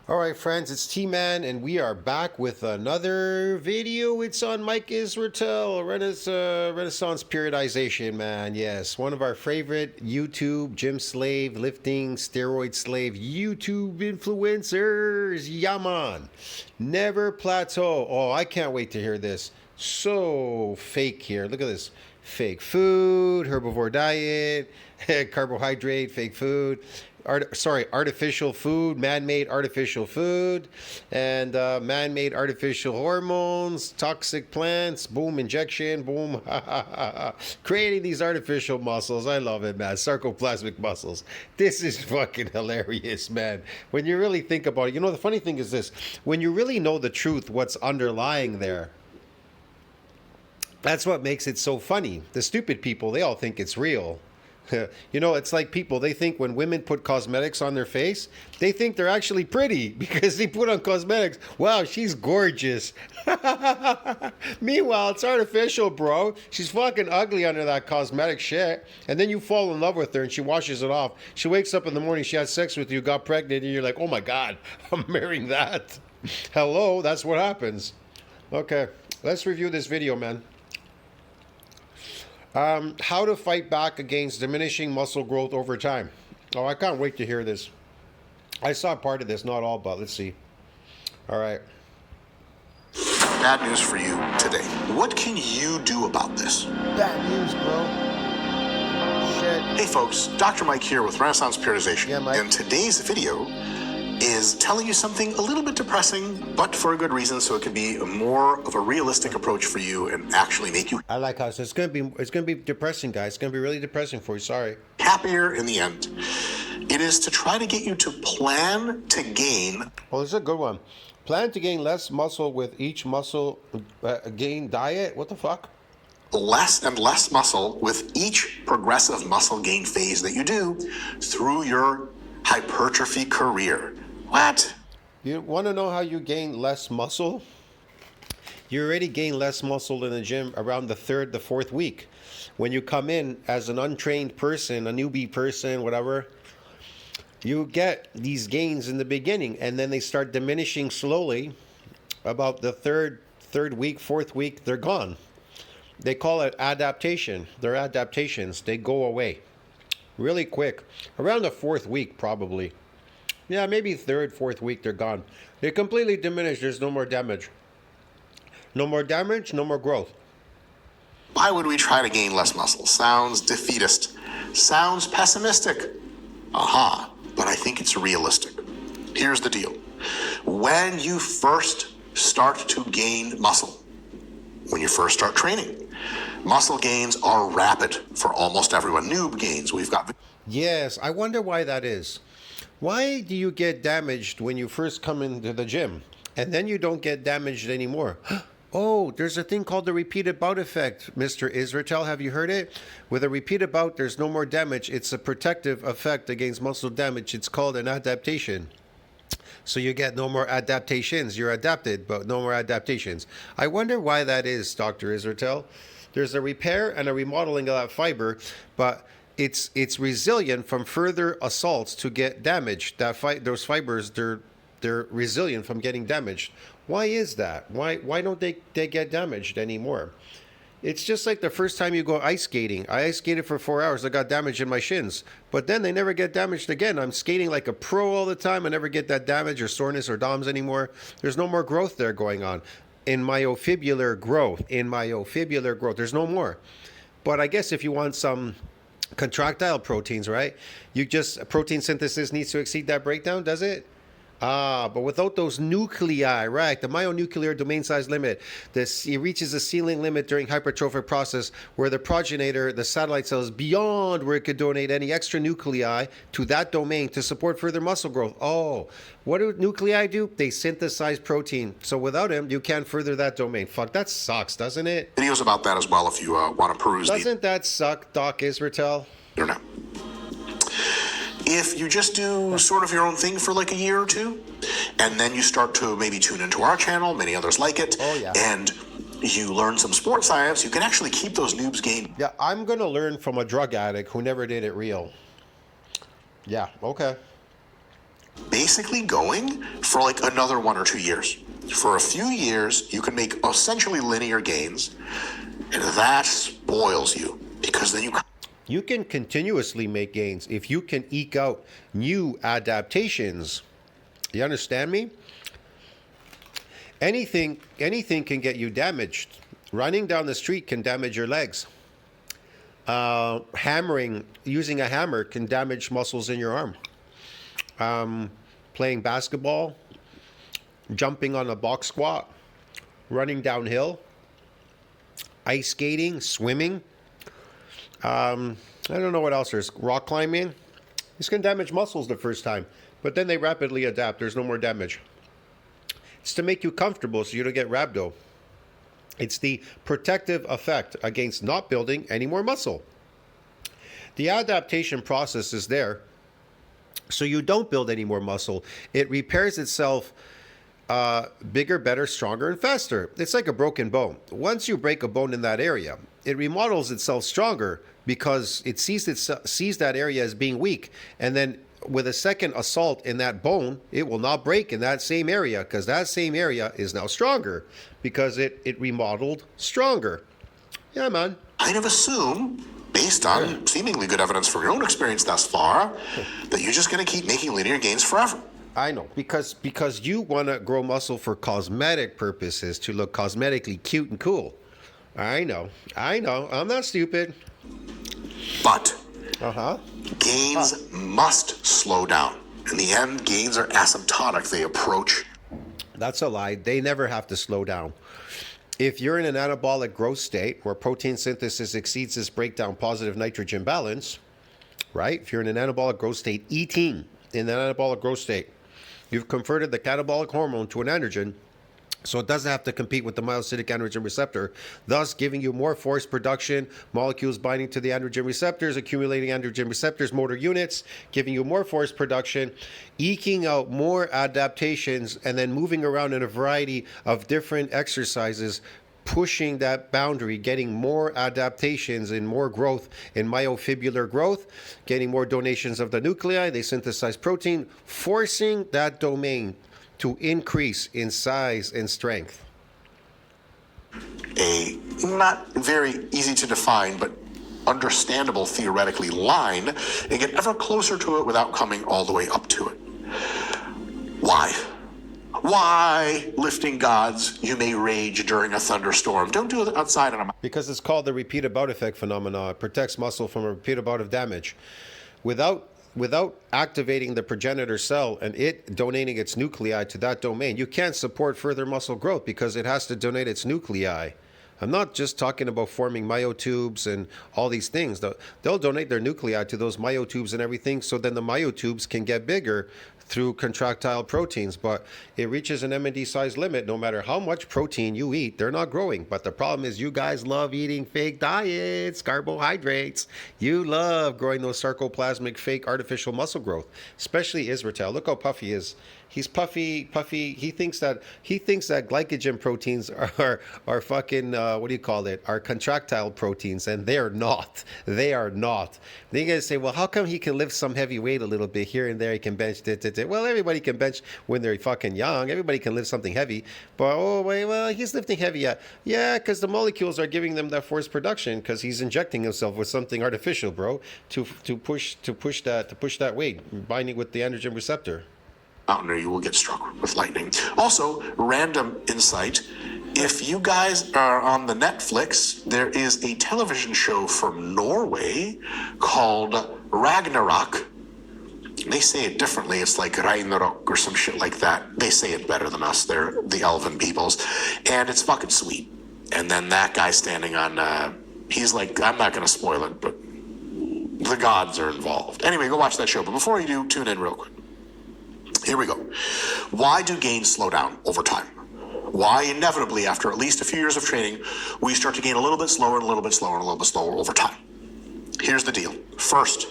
Alright friends, it's T-Man and we are back with another video. It's on Mike Isreatel, Renaissance Periodization, man. Yes, one of our favorite YouTube gym slave, lifting, steroid slave YouTube influencers. Yaman. Never plateau. Oh, I can't wait to hear this. So fake here. Look at this. Fake food, herbivore diet, carbohydrate, fake food. Artificial food, man-made artificial food, and man-made artificial hormones, toxic plants, boom, injection, boom, creating these artificial muscles. I love it, man. Sarcoplasmic muscles. This is fucking hilarious, man. When you really think about it, you know, the funny thing is this, when you really know the truth, what's underlying there, that's what makes it so funny. The stupid people, they all think it's real. You know, it's like people, they think when women put cosmetics on their face, they think they're actually pretty because they put on cosmetics. Wow, she's gorgeous. Meanwhile, it's artificial, bro. She's fucking ugly under that cosmetic shit. And then you fall in love with her and she washes it off. She wakes up in the morning, she has sex with you, got pregnant, and you're like, oh my God, I'm marrying that. Hello, that's what happens. Okay, let's review this video, man. How to fight back against diminishing muscle growth over time. Oh, I can't wait to hear this. I saw part of this, not all, but let's see. All right. Bad news for you today. What can you do about this? Bad news, bro. Shit. Hey folks, Dr. Mike here with Renaissance Periodization. Yeah, Mike. And today's video is telling you something a little bit depressing, but for a good reason, so it can be more of a realistic approach for you and actually make you I like how it's gonna be depressing, guys. It's gonna be really depressing for you. Sorry. happier in the end. It is to try to get you to plan to gain. Well, this is a good one. Plan to gain less muscle with each muscle gain diet. What the fuck? Less and less muscle with each progressive muscle gain phase that you do through your hypertrophy career. What? You want to know how you gain less muscle? You already gain less muscle in the gym around the third, the fourth week. When you come in as an untrained person, a newbie person, whatever, you get these gains in the beginning and then they start diminishing slowly. About the third week, fourth week, they're gone. They call it adaptation. They're adaptations. They go away really quick. Around the fourth week, probably. Yeah, maybe third, fourth week, they're gone. They completely diminish. There's no more damage. No more damage, no more growth. Why would we try to gain less muscle? Sounds defeatist. Sounds pessimistic. Aha, but I think it's realistic. Here's the deal. When you first start to gain muscle, when you first start training, muscle gains are rapid for almost everyone. Noob gains, we've got... Yes, I wonder why that is. Why do you get damaged when you first come into the gym and then you don't get damaged anymore? Oh, there's a thing called the repeated bout effect, Mr. Isreatel. Have you heard it? With a repeated bout, there's no more damage. It's a protective effect against muscle damage. It's called an adaptation. So you get no more adaptations. You're adapted, but no more adaptations. I wonder why that is, Dr. Isreatel. There's a repair and a remodeling of that fiber, but it's resilient from further assaults to get damaged. Those fibers, they're resilient from getting damaged. Why is that? Why don't they get damaged anymore? It's just like the first time you go ice skating. I ice skated for 4 hours. I got damage in my shins. But then they never get damaged again. I'm skating like a pro all the time. I never get that damage or soreness or DOMS anymore. There's no more growth there going on. In myofibular growth, there's no more. But I guess if you want some contractile proteins, right? Protein synthesis needs to exceed that breakdown, does it? But without those nuclei, right? The myonuclear domain size limit, it reaches a ceiling limit during hypertrophic process where the progenitor, the satellite cell, is beyond where it could donate any extra nuclei to that domain to support further muscle growth. Oh, what do nuclei do? They synthesize protein. So without them, you can't further that domain. Fuck, that sucks, doesn't it? Videos about that as well if you want to peruse these. Doesn't that suck, Doc Isreatel? I don't know. If you just do sort of your own thing for like a year or two, and then you start to maybe tune into our channel, many others like it, and you learn some sports science, you can actually keep those noobs gained. Yeah, I'm going to learn from a drug addict who never did it real. Yeah, okay. basically going for like another 1 or 2 years. For a few years, you can make essentially linear gains, and that spoils you because then you can continuously make gains if you can eke out new adaptations. You understand me? Anything can get you damaged. Running down the street can damage your legs. Using a hammer can damage muscles in your arm. Playing basketball, jumping on a box squat, running downhill, ice skating, swimming. I don't know what else there's. Rock climbing. This can damage muscles the first time, but then they rapidly adapt. There's no more damage. It's to make you comfortable so you don't get rhabdo. It's the protective effect against not building any more muscle. The adaptation process is there so you don't build any more muscle. It repairs itself bigger, better, stronger, and faster. It's like a broken bone. Once you break a bone in that area, it remodels itself stronger because it sees that area as being weak. And then with a second assault in that bone, it will not break in that same area because that same area is now stronger because it remodeled stronger. Yeah, man. kind of assume, based on seemingly good evidence from your own experience thus far, that you're just going to keep making linear gains forever. I know, because you want to grow muscle for cosmetic purposes to look cosmetically cute and cool. I know. I'm not stupid. But gains must slow down. In the end, gains are asymptotic. They approach. That's a lie. They never have to slow down. If you're in an anabolic growth state where protein synthesis exceeds this breakdown positive nitrogen balance, right? If you're in an anabolic growth state, eating in an anabolic growth state, you've converted the catabolic hormone to an androgen, so it doesn't have to compete with the myostatic androgen receptor, thus giving you more forced production, molecules binding to the androgen receptors, accumulating androgen receptors, motor units, giving you more forced production, eking out more adaptations, and then moving around in a variety of different exercises, pushing that boundary, getting more adaptations and more growth in myofibrillar growth, getting more donations of the nuclei, they synthesize protein, forcing that domain to increase in size and strength. A not very easy to define, but understandable theoretically line, and get ever closer to it without coming all the way up to it. Why? Why, lifting gods, you may rage during a thunderstorm? Don't do it outside on a... Because it's called the repeated bout effect phenomena. It protects muscle from a repeated bout of damage. Without activating the progenitor cell and it donating its nuclei to that domain, you can't support further muscle growth because it has to donate its nuclei. I'm not just talking about forming myotubes and all these things. They'll donate their nuclei to those myotubes and everything, so then the myotubes can get bigger through contractile proteins, but it reaches an M&D size limit. No matter how much protein you eat, they're not growing. But the problem is you guys love eating fake diets, carbohydrates. You love growing those sarcoplasmic fake artificial muscle growth, especially Isreatel. Look how puffy he is. He's puffy. He thinks that glycogen proteins are fucking are contractile proteins, and they are not. They are not. Then you're gonna say, well, how come he can lift some heavy weight a little bit here and there? He can bench. Well, everybody can bench when they're fucking young. Everybody can lift something heavy. But he's lifting heavy. Yeah, because the molecules are giving them that forced production because he's injecting himself with something artificial, bro, to push that weight, binding with the androgen receptor. Mountain, or you will get struck with lightning. Also, random insight. If you guys are on the Netflix, there is a television show from Norway called Ragnarok. They say it differently. It's like Ragnarok or some shit like that. They say it better than us. They're the elven peoples. And it's fucking sweet. And then that guy standing on, he's like, I'm not going to spoil it, but the gods are involved. Anyway, go watch that show. But before you do, tune in real quick. Here we go. Why do gains slow down over time? Why inevitably, after at least a few years of training, we start to gain a little bit slower and a little bit slower and a little bit slower over time? Here's the deal. First,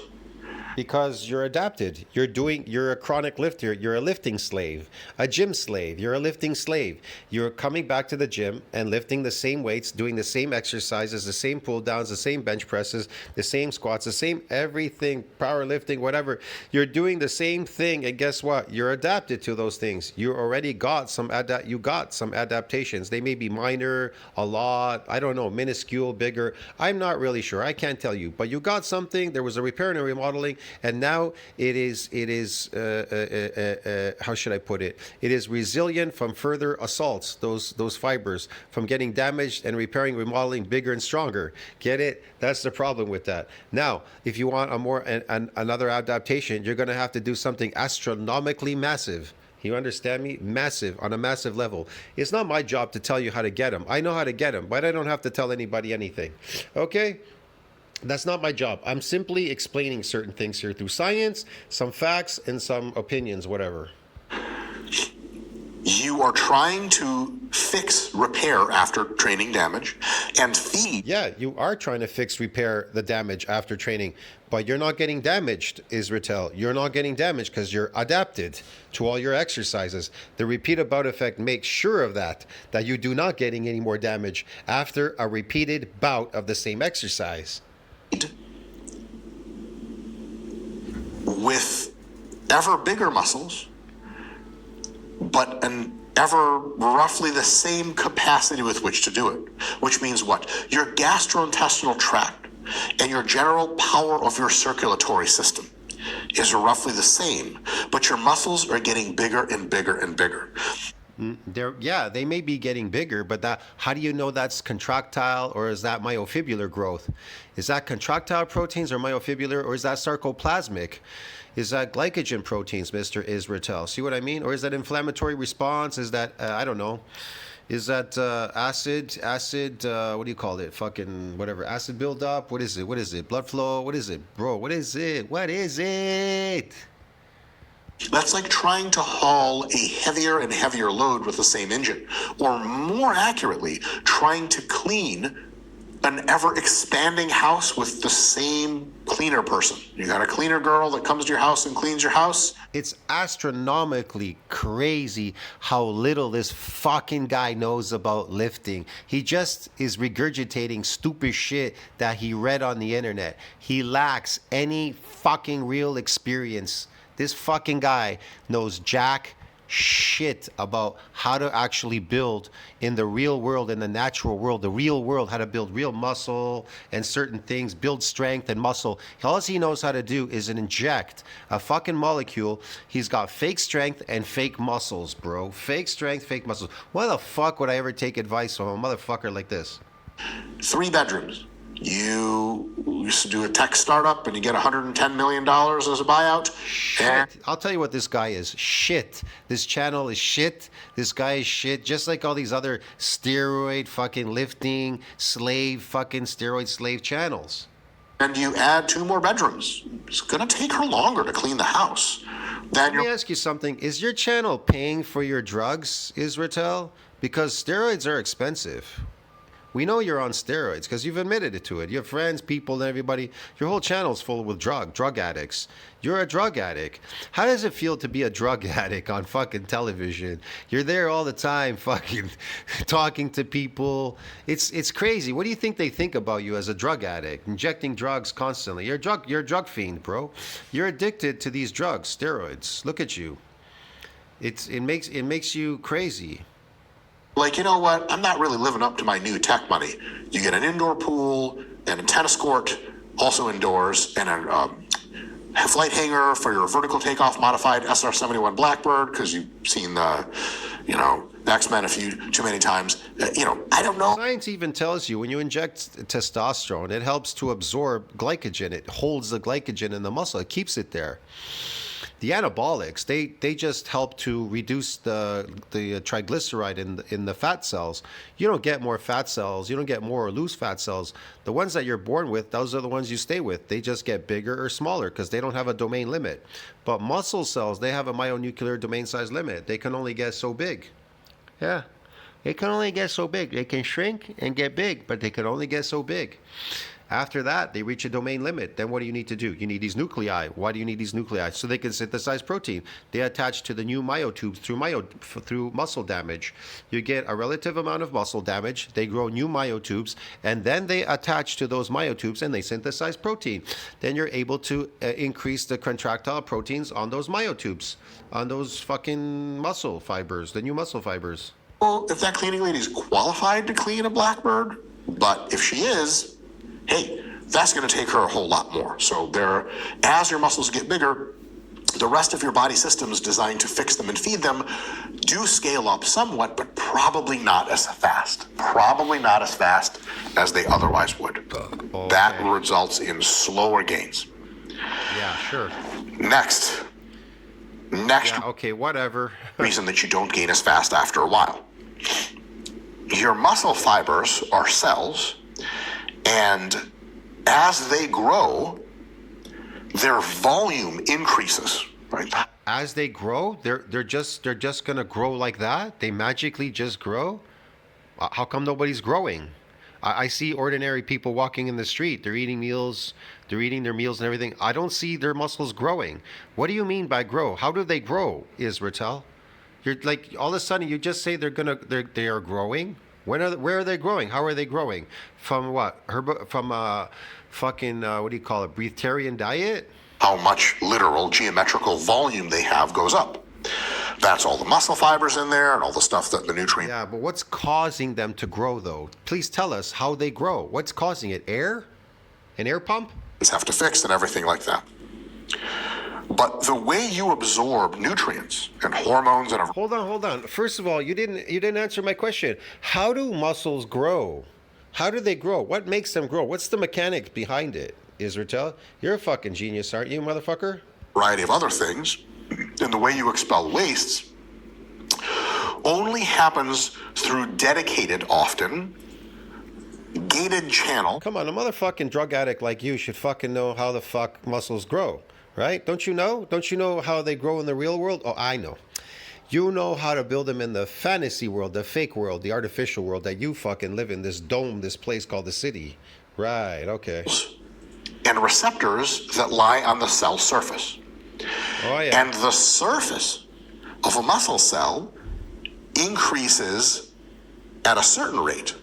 Because you're adapted. You're a chronic lifter. You're a lifting slave, a gym slave. You're a lifting slave. You're coming back to the gym and lifting the same weights, doing the same exercises, the same pull downs, the same bench presses, the same squats, the same everything, powerlifting, whatever. You're doing the same thing. And guess what? You're adapted to those things. You already got some adaptations. They may be minor, a lot, I don't know, minuscule, bigger. I'm not really sure. I can't tell you. But you got something. There was a repair and a remodeling. And now it is how should I put it? It is resilient from further assaults, those fibers, from getting damaged and repairing, remodeling bigger and stronger. Get it? That's the problem with that. Now, if you want another adaptation, you're going to have to do something astronomically massive. You understand me? Massive, on a massive level. It's not my job to tell you how to get them. I know how to get them, but I don't have to tell anybody anything. Okay? That's not my job. I'm simply explaining certain things here through science, some facts, and some opinions, whatever. You are trying to fix, repair after training damage and feed. Yeah, you are trying to fix, repair the damage after training, but you're not getting damaged, Isreatel. You're not getting damaged because you're adapted to all your exercises. The repeated bout effect makes sure of that you do not getting any more damage after a repeated bout of the same exercise. With ever bigger muscles, but an ever roughly the same capacity with which to do it. Which means what? Your gastrointestinal tract and your general power of your circulatory system is roughly the same, but your muscles are getting bigger and bigger and bigger. They may be getting bigger, but how do you know that's contractile or is that myofibrillar growth? Is that contractile proteins or myofibrillar, or is that sarcoplasmic? Is that glycogen proteins, Mr. Isreatel? See what I mean? Or is that inflammatory response? Is that, I don't know. Is that acid, what do you call it? Fucking whatever, acid buildup? What is it? Blood flow? What is it? Bro, what is it? That's like trying to haul a heavier and heavier load with the same engine, or more accurately, trying to clean an ever-expanding house with the same cleaner person. You got a cleaner girl that comes to your house and cleans your house. It's astronomically crazy how little this fucking guy knows about lifting. He just is regurgitating stupid shit that he read on the internet. He lacks any fucking real experience. This fucking guy knows jack shit about how to actually build in the real world, in the natural world, the real world, how to build real muscle and certain things, build strength and muscle. All he knows how to do is inject a fucking molecule. He's got fake strength and fake muscles, bro. Fake strength, fake muscles. Why the fuck would I ever take advice from a motherfucker like this? 3 bedrooms. You used to do a tech startup and you get $110 million as a buyout. Shit. I'll tell you what this guy is. Shit. This channel is shit. This guy is shit. Just like all these other steroid fucking lifting slave fucking steroid slave channels. And you add 2 more bedrooms. It's going to take her longer to clean the house. Let me ask you something. Is your channel paying for your drugs, Isreatel? Because steroids are expensive. We know you're on steroids because you've admitted it to it. You have friends, people, and everybody. Your whole channel's full with drug addicts. You're a drug addict. How does it feel to be a drug addict on fucking television? You're there all the time fucking talking to people. It's crazy. What do you think they think about you as a drug addict? Injecting drugs constantly. You're a drug fiend, bro. You're addicted to these drugs, steroids. Look at you. It makes you crazy. Like, you know what? I'm not really living up to my new tech money. You get an indoor pool and a tennis court, also indoors, and a flight hangar for your vertical takeoff modified SR-71 Blackbird, because you've seen the, X-Men too many times. I don't know. Science even tells you when you inject testosterone, it helps to absorb glycogen. It holds the glycogen in the muscle. It keeps it there. The anabolics, they just help to reduce the triglyceride in the fat cells. You don't get more fat cells. You don't get more or loose fat cells. The ones that you're born with, those are the ones you stay with. They just get bigger or smaller because they don't have a domain limit. But muscle cells, they have a myonuclear domain size limit. They can only get so big. Yeah. They can only get so big. They can shrink and get big, but they can only get so big. After that, they reach a domain limit. Then what do you need to do? You need these nuclei. Why do you need these nuclei? So they can synthesize protein. They attach to the new myotubes through muscle damage. You get a relative amount of muscle damage. They grow new myotubes, and then they attach to those myotubes and they synthesize protein. Then you're able to increase the contractile proteins on those myotubes, on those fucking muscle fibers, the new muscle fibers. Well, if that cleaning lady is qualified to clean a blackbird, but if she is, hey, that's going to take her a whole lot more. So as your muscles get bigger, the rest of your body systems designed to fix them and feed them do scale up somewhat, but probably not as fast. Probably not as fast as they otherwise would. Okay. That results in slower gains. Yeah, sure. Next. Yeah, okay, whatever. Reason that you don't gain as fast after a while. Your muscle fibers are cells, and as they grow, their volume increases, right? As they grow, they're just gonna grow like that? They magically just grow? How come nobody's growing? I see ordinary people walking in the street. They're eating meals. They're eating their meals and everything. I don't see their muscles growing. What do you mean by grow? How do they grow, Isreatel? You're like, all of a sudden you just say they are growing. Where are they growing? How are they growing? From what? From fucking what do you call it? Breatharian diet? How much literal geometrical volume they have goes up. That's all the muscle fibers in there and all the stuff that the nutrient. Yeah, but what's causing them to grow though? Please tell us how they grow. What's causing it? Air? An air pump? Have to fix and everything like that. But the way you absorb nutrients and hormones and Hold on. First of all, you didn't answer my question. How do muscles grow? How do they grow? What makes them grow? What's the mechanics behind it, Isreatel? You're a fucking genius, aren't you, motherfucker? Variety of other things, and the way you expel wastes only happens through dedicated, often gated channel. Come on, a motherfucking drug addict like you should fucking know how the fuck muscles grow, right? Don't you know? Don't you know how they grow in the real world? Oh, I know. You know how to build them in the fantasy world, the fake world, the artificial world that you fucking live in, this dome, this place called the city. Right, okay. And receptors that lie on the cell surface. Oh, yeah. And the surface of a muscle cell increases at a certain rate.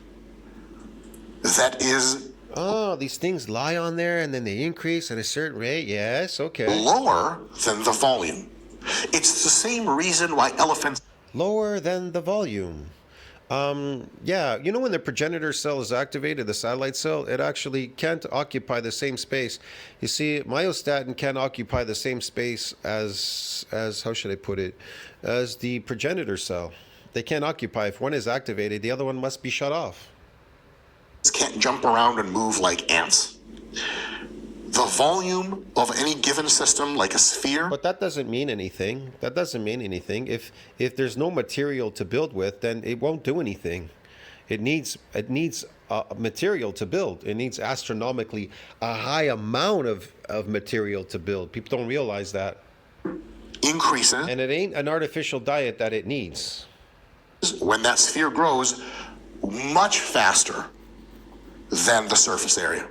That is Oh, these things lie on there and then they increase at a certain rate? Yes, okay. lower than the volume. It's the same reason why elephants. Lower than the volume. Yeah, you know when the progenitor cell is activated, the satellite cell, it actually can't occupy the same space. You see, myostatin can't occupy the same space as how should I put it, as the progenitor cell. They can't occupy. If one is activated, the other one must be shut off. Can't jump around and move like ants. The volume of any given system, like a sphere. But that doesn't mean anything. That doesn't mean anything. If there's no material to build with, then it won't do anything. It needs material to build. It needs astronomically a high amount of material to build. People don't realize that. Increases. And it ain't an artificial diet that it needs. When that sphere grows much faster than the surface area.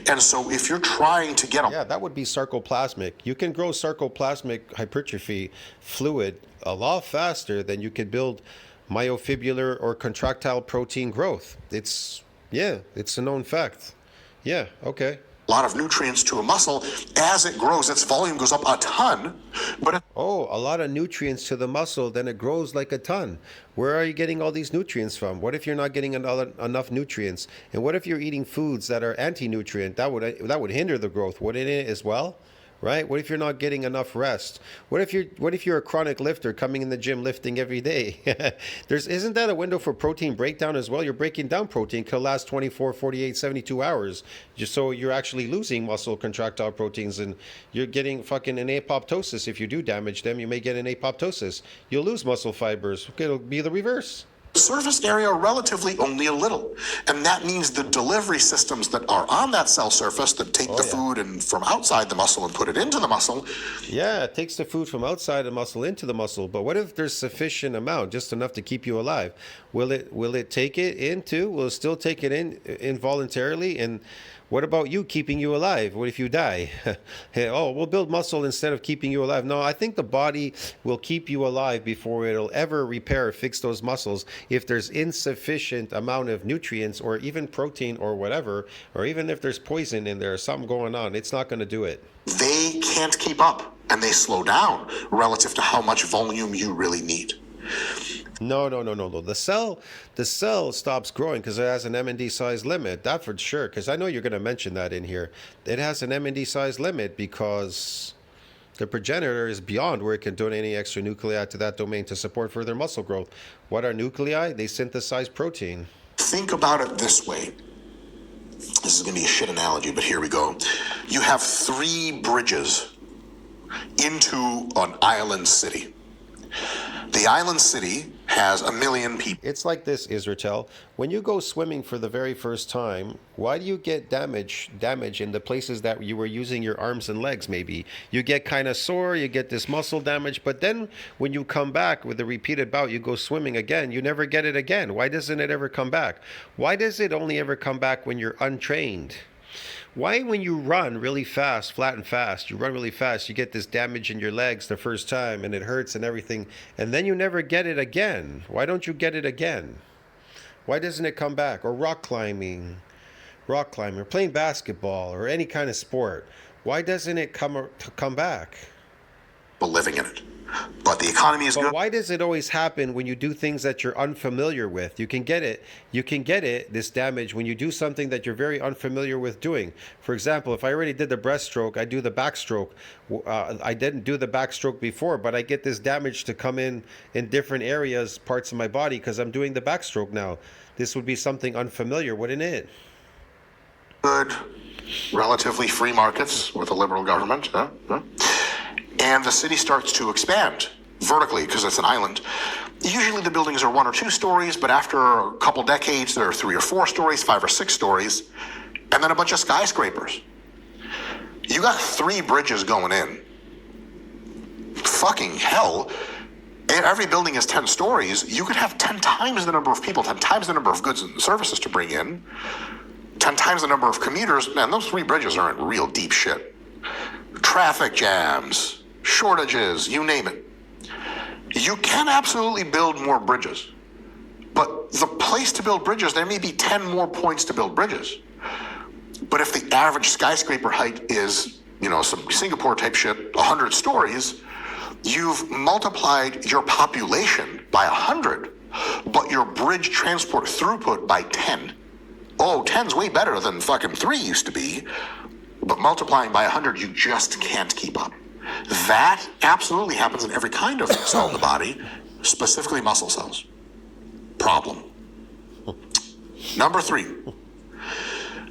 And so if you're trying to get Yeah, that would be sarcoplasmic. You can grow sarcoplasmic hypertrophy fluid a lot faster than you could build myofibrillar or contractile protein growth. It's a known fact. Yeah, okay. a lot of nutrients to a muscle, as it grows, its volume goes up a ton. But Oh, a lot of nutrients to the muscle, then it grows like a ton. Where are you getting all these nutrients from? What if you're not getting enough nutrients? And what if you're eating foods that are anti-nutrient? That would hinder the growth, wouldn't it, as well? Right? What if you're not getting enough rest? What if you're a chronic lifter coming in the gym lifting every day? Isn't that a window for protein breakdown as well? You're breaking down protein, could last 24, 48, 72 hours. Just so you're actually losing muscle contractile proteins, and you're getting fucking an apoptosis. If you do damage them, you may get an apoptosis. You'll lose muscle fibers. It'll be the reverse. surface area relatively only a little. And that means the delivery systems that are on that cell surface that take the food and from outside the muscle and put it into the muscle. Yeah, it takes the food from outside the muscle into the muscle. But what if there's sufficient amount, just enough to keep you alive? Will it take it into? Will it still take it in involuntarily? And What about you keeping you alive? What if you die? Hey, oh, we'll build muscle instead of keeping you alive. No, I think the body will keep you alive before it'll ever repair or fix those muscles if there's insufficient amount of nutrients or even protein or whatever, or even if there's poison in there or something going on. It's not going to do it. They can't keep up, and they slow down relative to how much volume you really need. No. The cell stops growing because it has an M&D size limit. That for sure. Because I know you're going to mention that in here. It has an M&D size limit because the progenitor is beyond where it can donate any extra nuclei to that domain to support further muscle growth. What are nuclei? They synthesize protein. Think about it this way. This is going to be a shit analogy, but here we go. You have 3 bridges into an island city. The island city has 1 million people. It's like this, Isreatel. When you go swimming for the very first time, why do you get damage in the places that you were using your arms and legs maybe? You get kind of sore, you get this muscle damage, but then when you come back with a repeated bout, you go swimming again, you never get it again. Why doesn't it ever come back? Why does it only ever come back when you're untrained? Why, when you run really fast, flat and fast, you run really fast, you get this damage in your legs the first time and it hurts and everything, and then you never get it again? Why don't you get it again? Why doesn't it come back? Or rock climbing, or playing basketball, or any kind of sport. Why doesn't it come back? Living in it. But the economy is But good. why does it always happen when you do things that you're unfamiliar with? You can get it, this damage, when you do something that you're very unfamiliar with doing. For example, if I already did the breaststroke, I do the backstroke. I didn't do the backstroke before, but I get this damage to come in different areas, parts of my body, because I'm doing the backstroke now. This would be something unfamiliar, wouldn't it? Good, relatively free markets with a liberal government. And the city starts to expand vertically because it's an island. Usually the buildings are 1 or 2 stories, but after a couple decades, there are 3 or 4 stories, 5 or 6 stories, and then a bunch of skyscrapers. You got 3 bridges going in. Fucking hell. And every building is 10 stories. You could have 10 times the number of people, 10 times the number of goods and services to bring in, 10 times the number of commuters. Man, those 3 bridges are in real deep shit. Traffic jams, shortages, you name it. You can absolutely build more bridges. But the place to build bridges, there may be 10 more points to build bridges. But if the average skyscraper height is, some Singapore type shit, 100 stories, you've multiplied your population by 100, but your bridge transport throughput by 10. Oh, 10's way better than fucking 3 used to be. But multiplying by 100, you just can't keep up. That absolutely happens in every kind of cell in the body, specifically muscle cells. Problem. Number 3.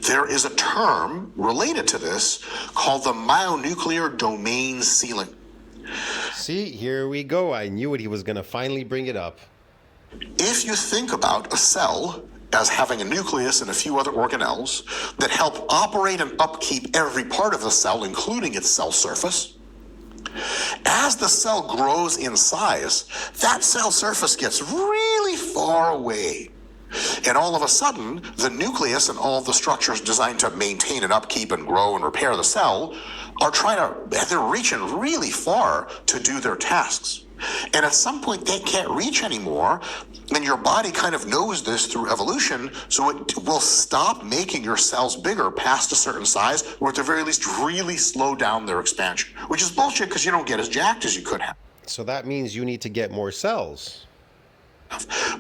There is a term related to this called the myonuclear domain ceiling. See, here we go. I knew he was going to finally bring it up. If you think about a cell as having a nucleus and a few other organelles that help operate and upkeep every part of the cell, including its cell surface, as the cell grows in size, that cell surface gets really far away. And all of a sudden, the nucleus and all the structures designed to maintain and upkeep and grow and repair the cell they're reaching really far to do their tasks. And at some point, they can't reach anymore. And your body kind of knows this through evolution, so it will stop making your cells bigger past a certain size, or at the very least, really slow down their expansion, which is bullshit because you don't get as jacked as you could have. So that means you need to get more cells.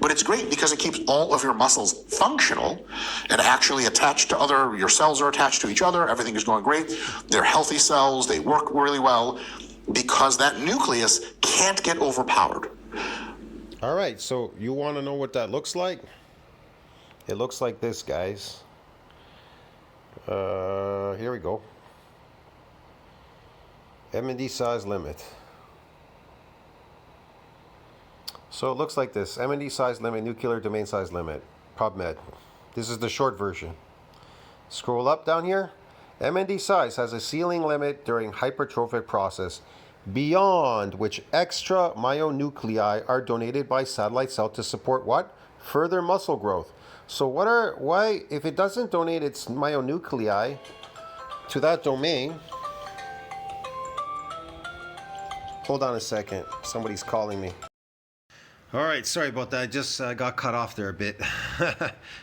But it's great because it keeps all of your muscles functional and actually attached to your cells are attached to each other. Everything is going great. They're healthy cells. They work really well because that nucleus can't get overpowered. All right, so you want to know what that looks like? It looks like this, guys. Here we go. M&D size limit. So it looks like this. M&D size limit, nuclear domain size limit. PubMed. This is the short version. Scroll up down here. M&D size has a ceiling limit during hypertrophic process, beyond which extra myonuclei are donated by satellite cell to support what? Further muscle growth. So why, if it doesn't donate its myonuclei to that domain, hold on a second, somebody's calling me. All right, sorry about that. I just got cut off there a bit.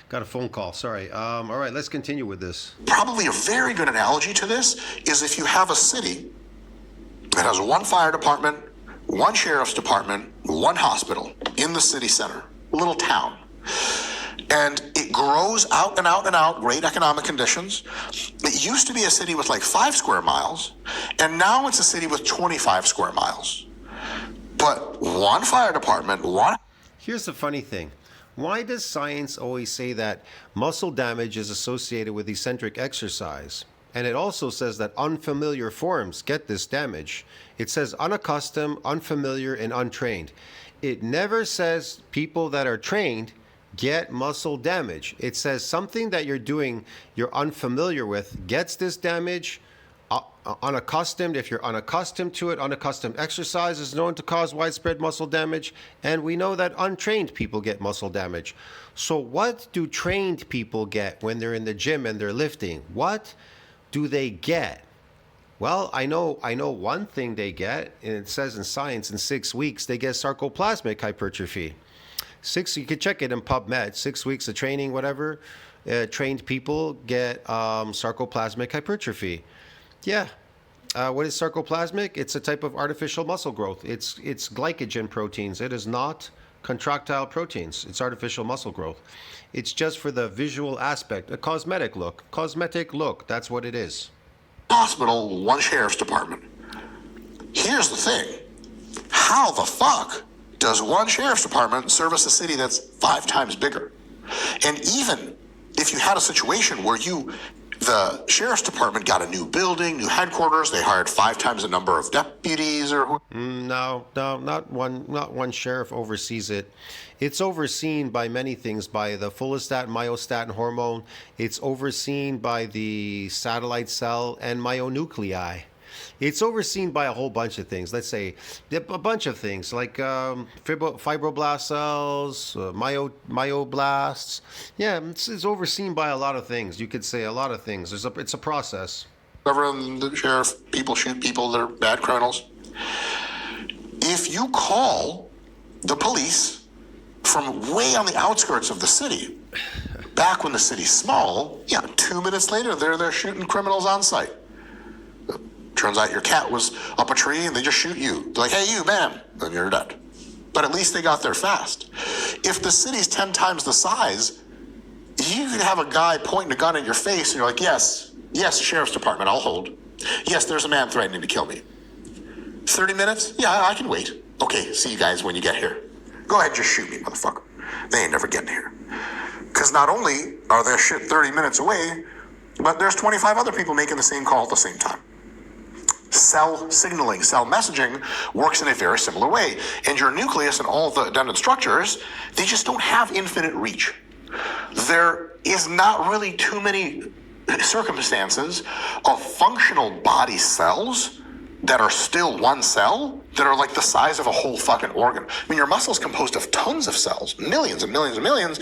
Got a phone call, sorry. All right, let's continue with this. Probably a very good analogy to this is if you have a city that has one fire department, one sheriff's department, one hospital in the city center, little town. And it grows out and out and out, great economic conditions. It used to be a city with like 5 square miles, and now it's a city with 25 square miles. But one fire department, one... Here's the funny thing. Why does science always say that muscle damage is associated with eccentric exercise? And it also says that unfamiliar forms get this damage. It says unaccustomed, unfamiliar, and untrained. It never says people that are trained get muscle damage. It says something that you're doing, you're unfamiliar with, gets this damage. Unaccustomed, if you're unaccustomed to it, unaccustomed exercise is known to cause widespread muscle damage, and we know that untrained people get muscle damage. So what do trained people get when they're in the gym and they're lifting? What do they get? Well, I know one thing they get, and it says in science in 6 weeks they get sarcoplasmic hypertrophy. You could check it in PubMed, 6 weeks of training, whatever. Trained people get sarcoplasmic hypertrophy. Yeah. What is sarcoplasmic? It's a type of artificial muscle growth. It's glycogen proteins. It is not contractile proteins. It's artificial muscle growth. It's just for the visual aspect, a cosmetic look. Cosmetic look, that's what it is. Hospital, one sheriff's department. Here's the thing. How the fuck does one sheriff's department service a city that's 5 times bigger? And even if you had a situation where the sheriff's department got a new building, new headquarters, they hired 5 times the number of deputies or... No, not one sheriff oversees it. It's overseen by many things, by the follistatin, myostatin hormone. It's overseen by the satellite cell and myonuclei. It's overseen by a whole bunch of things. Let's say a bunch of things like fibroblast cells, myoblasts. Yeah, it's overseen by a lot of things. You could say a lot of things. It's a process. Whoever in the sheriff, people shoot people that are bad criminals. If you call the police from way on the outskirts of the city, back when the city's small, 2 minutes later, they're there shooting criminals on site. Turns out your cat was up a tree and they just shoot you. They're like, hey, you, bam, then you're dead. But at least they got there fast. If the city's 10 times the size, you could have a guy pointing a gun at your face and you're like, yes, sheriff's department, I'll hold. Yes, there's a man threatening to kill me. 30 minutes? Yeah, I can wait. Okay, see you guys when you get here. Go ahead, just shoot me, motherfucker. They ain't never getting here. Because not only are their shit 30 minutes away, but there's 25 other people making the same call at the same time. Cell signaling, cell messaging works in a very similar way. And your nucleus and all the addendum structures, they just don't have infinite reach. There is not really too many circumstances of functional body cells that are still one cell that are like the size of a whole fucking organ. I mean, your muscle's composed of tons of cells, millions and millions and millions.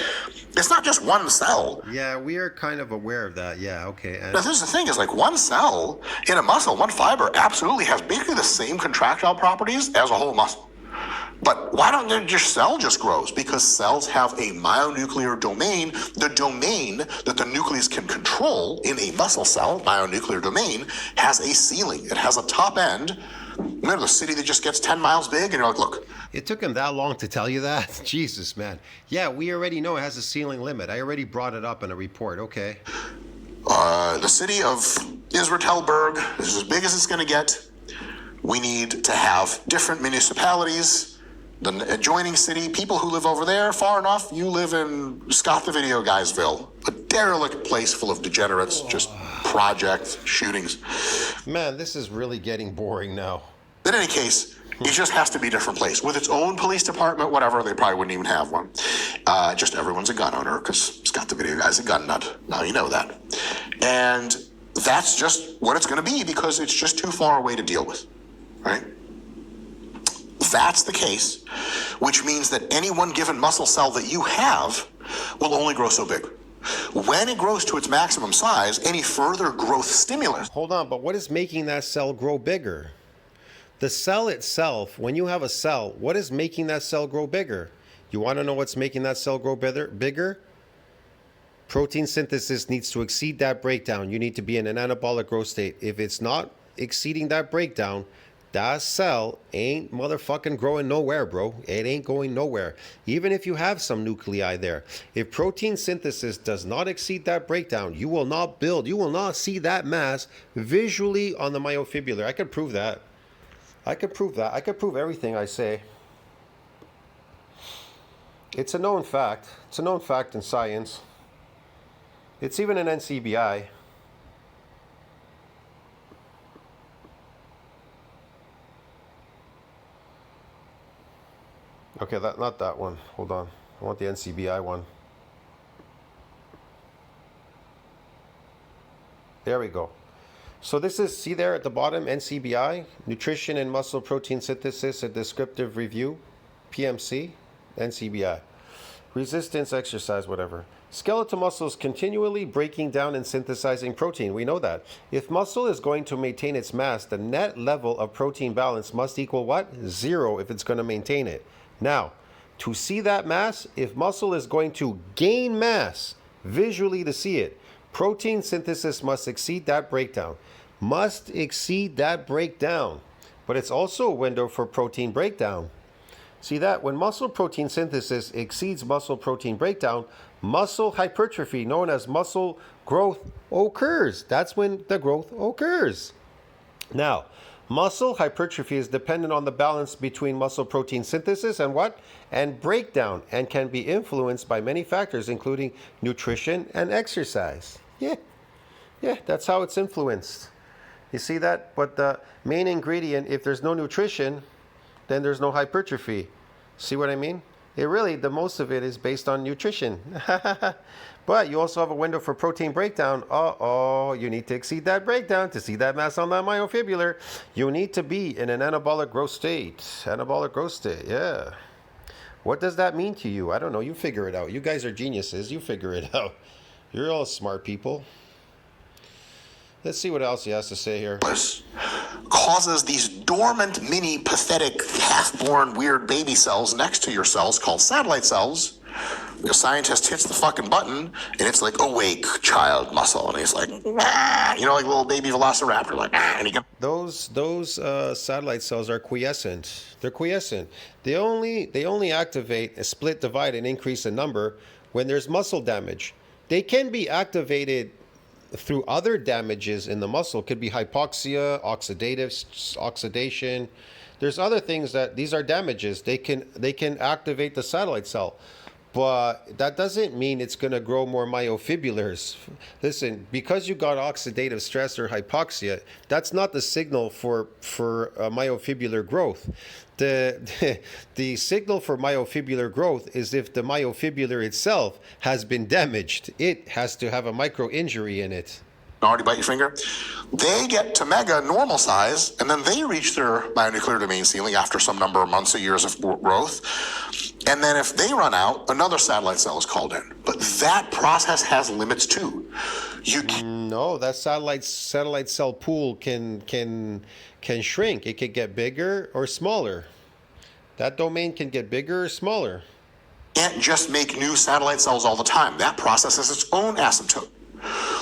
It's not just one cell. Yeah, we are kind of aware of that. Yeah, okay. Now, this is the thing, is like one cell in a muscle, one fiber absolutely has basically the same contractile properties as a whole muscle. But why don't your cell just grows? Because cells have a myonuclear domain. The domain that the nucleus can control in a muscle cell, myonuclear domain, has a ceiling. It has a top end. Remember the city that just gets 10 miles big? And you're like, look. It took him that long to tell you that? Jesus, man. Yeah, we already know it has a ceiling limit. I already brought it up in a report. Okay. The city of Isreatel is as big as it's going to get. We need to have different municipalities. The adjoining city, people who live over there far enough, you live in Scott the Video Guysville, a derelict place full of degenerates, just projects, shootings. Man, this is really getting boring now. In any case, it just has to be a different place. With its own police department, whatever, they probably wouldn't even have one. Just everyone's a gun owner, because Scott the Video Guy's a gun nut. Now you know that. And that's just what it's going to be, because it's just too far away to deal with, right? That's the case, which means that any one given muscle cell that you have will only grow so big. When it grows to its maximum size, any further growth stimulus. Hold on, but what is making that cell grow bigger? The cell itself, when you have a cell, what is making that cell grow bigger? You want to know what's making that cell grow bigger? Protein synthesis needs to exceed that breakdown. You need to be in an anabolic growth state. If it's not exceeding that breakdown, that cell ain't motherfucking growing nowhere, bro. It ain't going nowhere. Even if you have some nuclei there. If protein synthesis does not exceed that breakdown, you will not build, you will not see that mass visually on the myofibrillar. I could prove that. I could prove that. I could prove everything I say. It's a known fact. It's a known fact in science. It's even an NCBI. Okay, not that one. Hold on. I want the NCBI one. There we go. So this is, see there at the bottom, NCBI, Nutrition and Muscle Protein Synthesis, a Descriptive Review, PMC, NCBI. Resistance, exercise, whatever. Skeletal muscle is continually breaking down and synthesizing protein. We know that. If muscle is going to maintain its mass, the net level of protein balance must equal what? 0 if it's going to maintain it. Now, to see that mass, if muscle is going to gain mass, visually to see it, protein synthesis must exceed that breakdown. Must exceed that breakdown. But it's also a window for protein breakdown. See that? When muscle protein synthesis exceeds muscle protein breakdown, muscle hypertrophy, known as muscle growth, occurs. That's when the growth occurs. Now, muscle hypertrophy is dependent on the balance between muscle protein synthesis and what? And breakdown, and can be influenced by many factors, including nutrition and exercise. Yeah, that's how it's influenced. You see that? But the main ingredient, if there's no nutrition, then there's no hypertrophy. See what I mean? It really, the most of it is based on nutrition. But you also have a window for protein breakdown. You need to exceed that breakdown to see that mass on that myofibrillar. You need to be in an anabolic growth state. Anabolic growth state, yeah. What does that mean to you? I don't know. You figure it out. You guys are geniuses. You figure it out. You're all smart people. Let's see what else he has to say here. Causes these dormant, mini, pathetic, half-born, weird baby cells next to your cells called satellite cells. The scientist hits the fucking button, and it's like, awake, child muscle. And he's like, ah! You know, like a little baby velociraptor, like, ah! And he can... Those satellite cells are quiescent. They're quiescent. They only activate, split, divide, and increase in number when there's muscle damage. They can be activated through other damages in the muscle. Could be hypoxia, oxidation. There's other things that these are damages. They can activate the satellite cell, but that doesn't mean it's going to grow more myofibrillars. Listen, because you got oxidative stress or hypoxia, that's not the signal for myofibrillar growth. The signal for myofibrillar growth is if the myofibrillar itself has been damaged. It has to have a micro injury in it. Already bite your finger. They get to mega normal size, and then they reach their myonuclear domain ceiling after some number of months or years of growth. And then if they run out, another satellite cell is called in. But that process has limits too. No, that satellite cell pool can shrink. It could get bigger or smaller. That domain can get bigger or smaller. Can't just make new satellite cells all the time. That process has its own asymptote.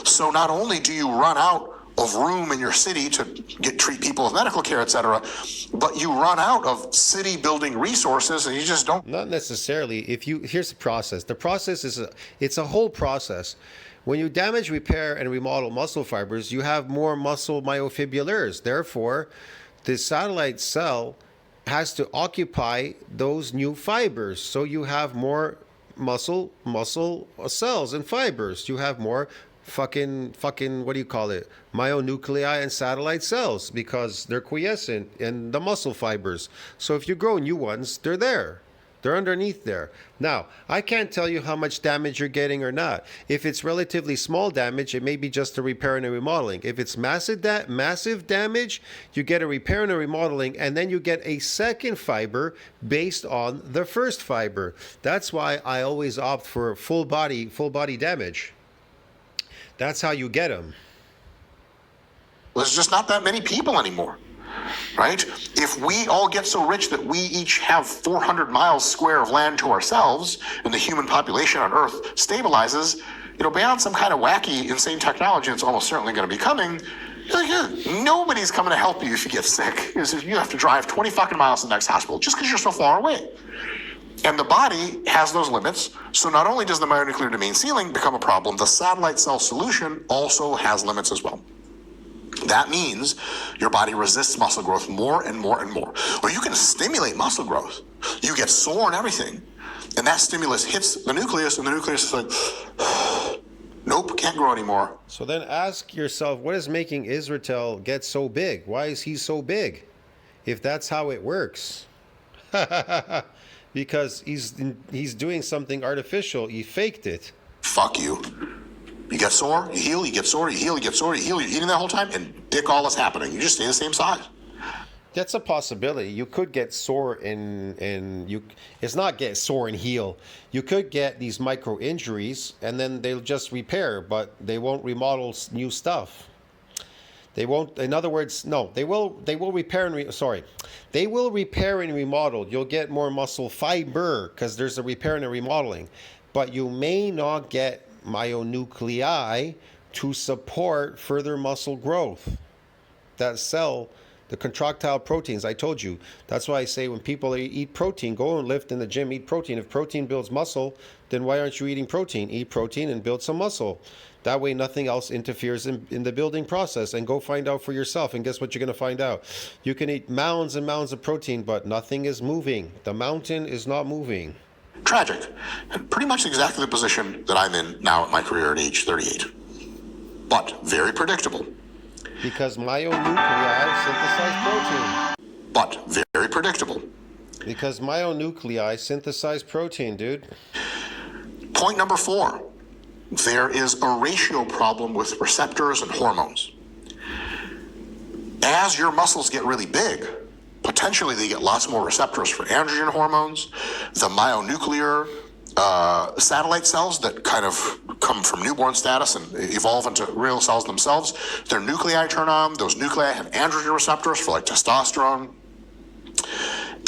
So not only do you run out of room in your city to treat people with medical care, etc., but you run out of city building resources, and you just don't. Not necessarily. Here's the process. The process it's a whole process. When you damage, repair, and remodel muscle fibers, you have more muscle myofibrillars. Therefore, the satellite cell has to occupy those new fibers. So you have more muscle cells and fibers. You have more fucking what do you call it? Myonuclei and satellite cells, because they're quiescent in the muscle fibers. So if you grow new ones, they're there. They're underneath there. Now, I can't tell you how much damage you're getting or not. If it's relatively small damage, it may be just a repair and a remodeling. If it's massive damage, you get a repair and a remodeling, and then you get a second fiber based on the first fiber. That's why I always opt for full body damage. That's how you get them. There's just not that many people anymore. Right? If we all get so rich that we each have 400 miles square of land to ourselves and the human population on Earth stabilizes, beyond some kind of wacky, insane technology that's almost certainly going to be coming, nobody's coming to help you if you get sick. You have to drive 20 fucking miles to the next hospital just because you're so far away. And the body has those limits. So not only does the myonuclear domain ceiling become a problem, the satellite cell solution also has limits as well. That means your body resists muscle growth more and more and more. Or you can stimulate muscle growth. You get sore and everything. And that stimulus hits the nucleus, and the nucleus is like, nope, can't grow anymore. So then ask yourself, what is making Isreatel get so big? Why is he so big? If that's how it works. Because he's doing something artificial. He faked it. Fuck you. You get sore, you heal, you get sore, you heal, you get sore, you heal. You're eating that whole time, and dick all is happening. You just stay the same size. That's a possibility. You could get sore it's not get sore and heal. You could get these micro injuries, and then they'll just repair, but they won't remodel new stuff. They won't. In other words, no. They will repair and they will repair and remodel. You'll get more muscle fiber because there's a repair and a remodeling, but you may not get myonuclei to support further muscle growth. That cell, the contractile proteins, I told you. That's why I say when people eat protein, go and lift in the gym, eat protein. If protein builds muscle, then why aren't you eating protein? Eat protein and build some muscle. That way nothing else interferes in the building process. And go find out for yourself. And guess what you're going to find out? You can eat mounds and mounds of protein, but nothing is moving. The mountain is not moving. Tragic, and pretty much exactly the position that I'm in now at my career at age 38. But very predictable. Because myonuclei synthesize protein. But very predictable. Because myonuclei synthesize protein, dude. Point number 4. There is a ratio problem with receptors and hormones. As your muscles get really big, potentially they get lots more receptors for androgen hormones, the myonuclear satellite cells that kind of come from newborn status and evolve into real cells themselves. Their nuclei turn on. Those nuclei have androgen receptors for like testosterone.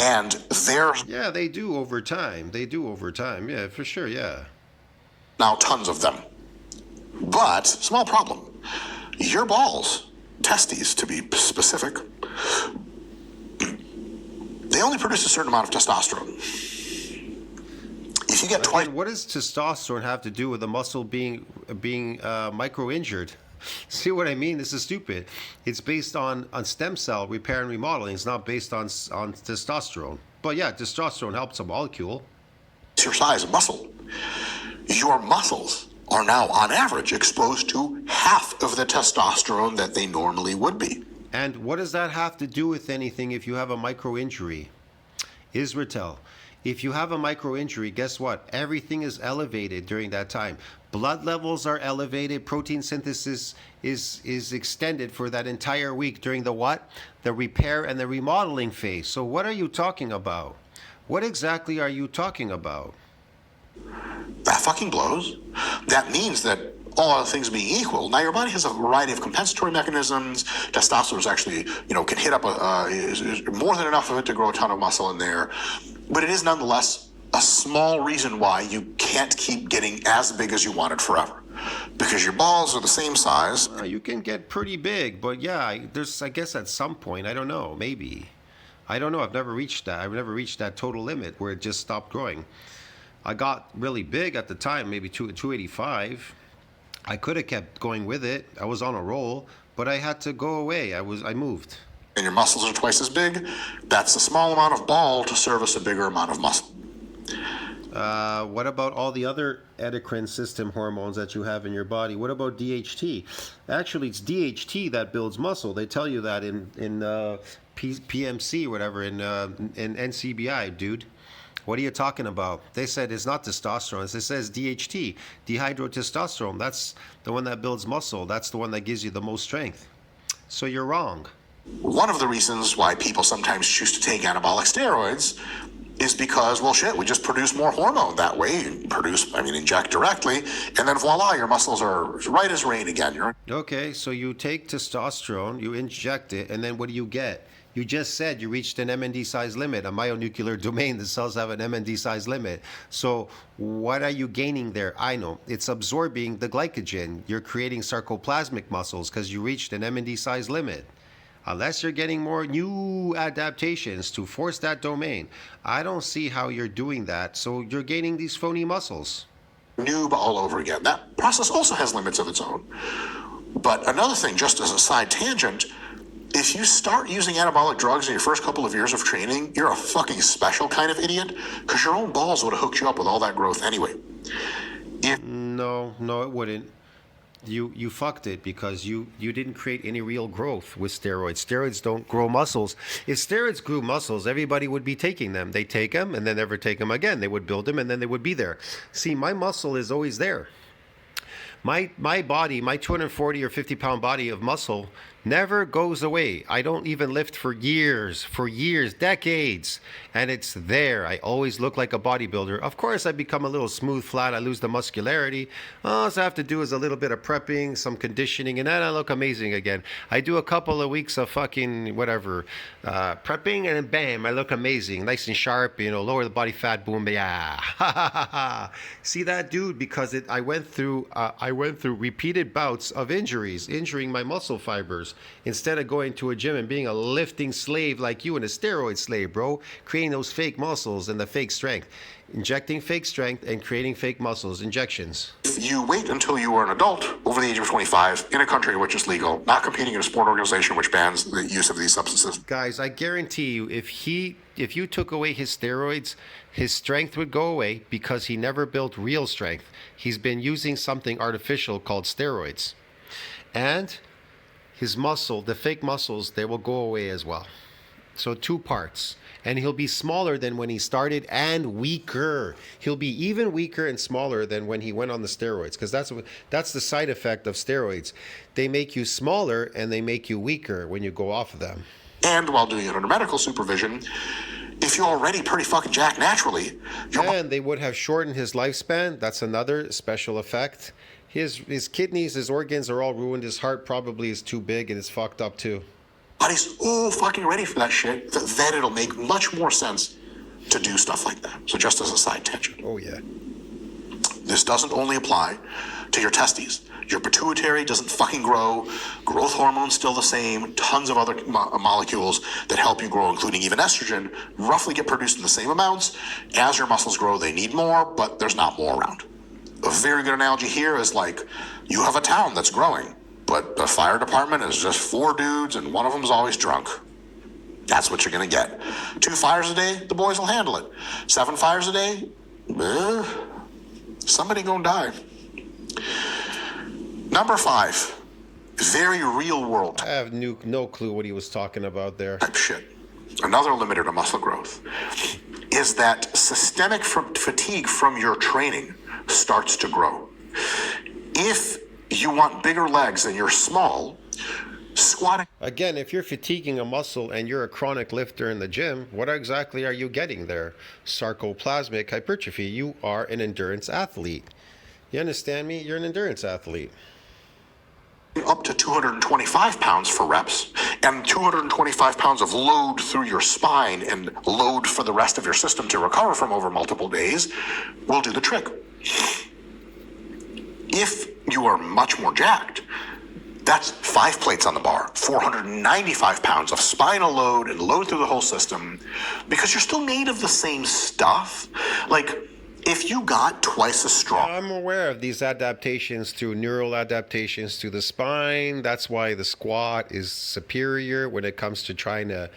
And they're... Yeah, they do over time. Yeah, for sure, yeah. Now tons of them. But, small problem. Your balls, testes to be specific, they only produce a certain amount of testosterone. If you get twice... What does testosterone have to do with the muscle being micro-injured? See what I mean? This is stupid. It's based on stem cell repair and remodeling. It's not based on testosterone. But yeah, testosterone helps a molecule. It's your size of muscle. Your muscles are now, on average, exposed to half of the testosterone that they normally would be. And what does that have to do with anything if you have a micro-injury? Isreatel, if you have a micro-injury, guess what? Everything is elevated during that time. Blood levels are elevated. Protein synthesis is extended for that entire week during the what? The repair and the remodeling phase. So what are you talking about? What exactly are you talking about? That fucking blows. That means that all other things being equal, now your body has a variety of compensatory mechanisms. Testosterone is actually, can hit up is more than enough of it to grow a ton of muscle in there. But it is nonetheless a small reason why you can't keep getting as big as you wanted forever. Because your balls are the same size. You can get pretty big, but yeah, there's, I guess at some point, I don't know, maybe. I don't know, I've never reached that. I've never reached that total limit where it just stopped growing. I got really big at the time, maybe 285. I could have kept going with it. I was on a roll, but I had to go away. I moved. And your muscles are twice as big. That's a small amount of ball to service a bigger amount of muscle. What about all the other endocrine system hormones that you have in your body? What about DHT? Actually, it's DHT that builds muscle. They tell you that in PMC or whatever, in NCBI, dude. What are you talking about? They said it's not testosterone. It says DHT, dihydrotestosterone. That's the one that builds muscle. That's the one that gives you the most strength. So you're wrong. One of the reasons why people sometimes choose to take anabolic steroids is because, well, shit, we just produce more hormone that way. Inject directly, and then voila, your muscles are right as rain again. Okay, so you take testosterone, you inject it, and then what do you get? You just said you reached an MND size limit, a myonuclear domain. The cells have an MND size limit. So what are you gaining there? I know. It's absorbing the glycogen. You're creating sarcoplasmic muscles because you reached an MND size limit. Unless you're getting more new adaptations to force that domain, I don't see how you're doing that. So you're gaining these phony muscles. Noob all over again. That process also has limits of its own. But another thing, just as a side tangent, if you start using anabolic drugs in your first couple of years of training, you're a fucking special kind of idiot, because your own balls would have hooked you up with all that growth anyway. No, it wouldn't. You fucked it because you didn't create any real growth with steroids. Steroids don't grow muscles. If steroids grew muscles, everybody would be taking them. They take them and then never take them again. They would build them and then they would be there. See, my muscle is always there. My body, my 240 or 50 pound body of muscle never goes away. I don't even lift for years, decades, and it's there. I always look like a bodybuilder. Of course, I become a little smooth, flat. I lose the muscularity. All I have to do is a little bit of prepping, some conditioning, and then I look amazing again. I do a couple of weeks of fucking whatever, prepping, and then bam, I look amazing, nice and sharp. Lower the body fat, boom, yeah. See that, dude? Because I went through repeated bouts of injuring my muscle fibers. Instead of going to a gym and being a lifting slave like you and a steroid slave, bro, creating those fake muscles and the fake strength, injecting fake strength and creating fake muscles, injections. If you wait until you are an adult over the age of 25 in a country in which it's legal, not competing in a sport organization which bans the use of these substances. Guys, I guarantee you, if you took away his steroids, his strength would go away because he never built real strength. He's been using something artificial called steroids. And his muscle, the fake muscles, they will go away as well. So 2 parts. And he'll be smaller than when he started and weaker. He'll be even weaker and smaller than when he went on the steroids, because that's the side effect of steroids. They make you smaller and they make you weaker when you go off of them. And while doing it under medical supervision, if you're already pretty fucking jacked naturally, and they would have shortened his lifespan. That's another special effect. His kidneys, his organs are all ruined. His heart probably is too big and it's fucked up too. Body's all fucking ready for that shit. Then it'll make much more sense to do stuff like that. So just as a side tangent. Oh yeah. This doesn't only apply to your testes. Your pituitary doesn't fucking grow. Growth hormone's still the same. Tons of other molecules that help you grow, including even estrogen, roughly get produced in the same amounts. As your muscles grow, they need more, but there's not more around. A very good analogy here is like, you have a town that's growing, but the fire department is just 4 dudes and one of them's always drunk. That's what you're gonna get. 2 fires a day, the boys will handle it. 7 fires a day, somebody gonna die. Number 5, very real world. I have no clue what he was talking about there. Type shit. Another limiter to muscle growth is that systemic fatigue from your training starts to grow. If you want bigger legs and you're small, squatting. Again, if you're fatiguing a muscle and you're a chronic lifter in the gym, what exactly are you getting there? Sarcoplasmic hypertrophy. You are an endurance athlete. You understand me? You're an endurance athlete. Up to 225 pounds for reps and 225 pounds of load through your spine and load for the rest of your system to recover from over multiple days will do the trick. If you are much more jacked, that's 5 plates on the bar, 495 pounds of spinal load and load through the whole system, because you're still made of the same stuff. Like, if you got twice as strong. I'm aware of these adaptations through neural adaptations to the spine. That's why the squat is superior when it comes to trying to,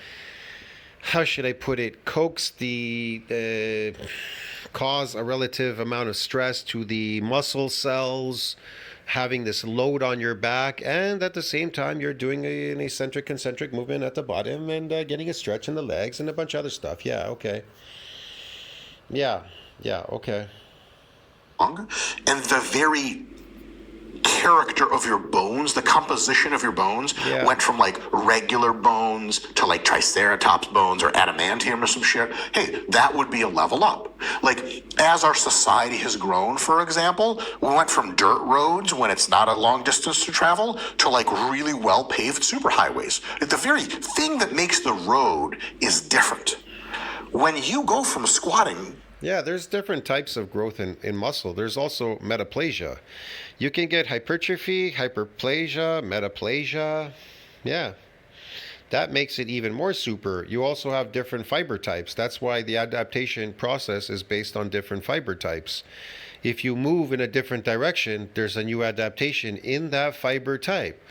how should I put it, coax cause a relative amount of stress to the muscle cells, having this load on your back, and at the same time you're doing an eccentric concentric movement at the bottom and getting a stretch in the legs and a bunch of other stuff. Yeah, okay. Yeah. Yeah. Okay. And the very character of your bones, the composition of your bones, Yeah. went from like regular bones to like triceratops bones or adamantium or some shit. Hey, that would be a level up. Like, as our society has grown, for example, we went from dirt roads when it's not a long distance to travel to like really well paved superhighways. The very thing that makes the road is different. When you go from squatting, Yeah, there's different types of growth in muscle. There's also metaplasia. You can get hypertrophy, hyperplasia, metaplasia. Yeah, that makes it even more super. You also have different fiber types. That's why the adaptation process is based on different fiber types. If you move in a different direction, there's a new adaptation in that fiber type.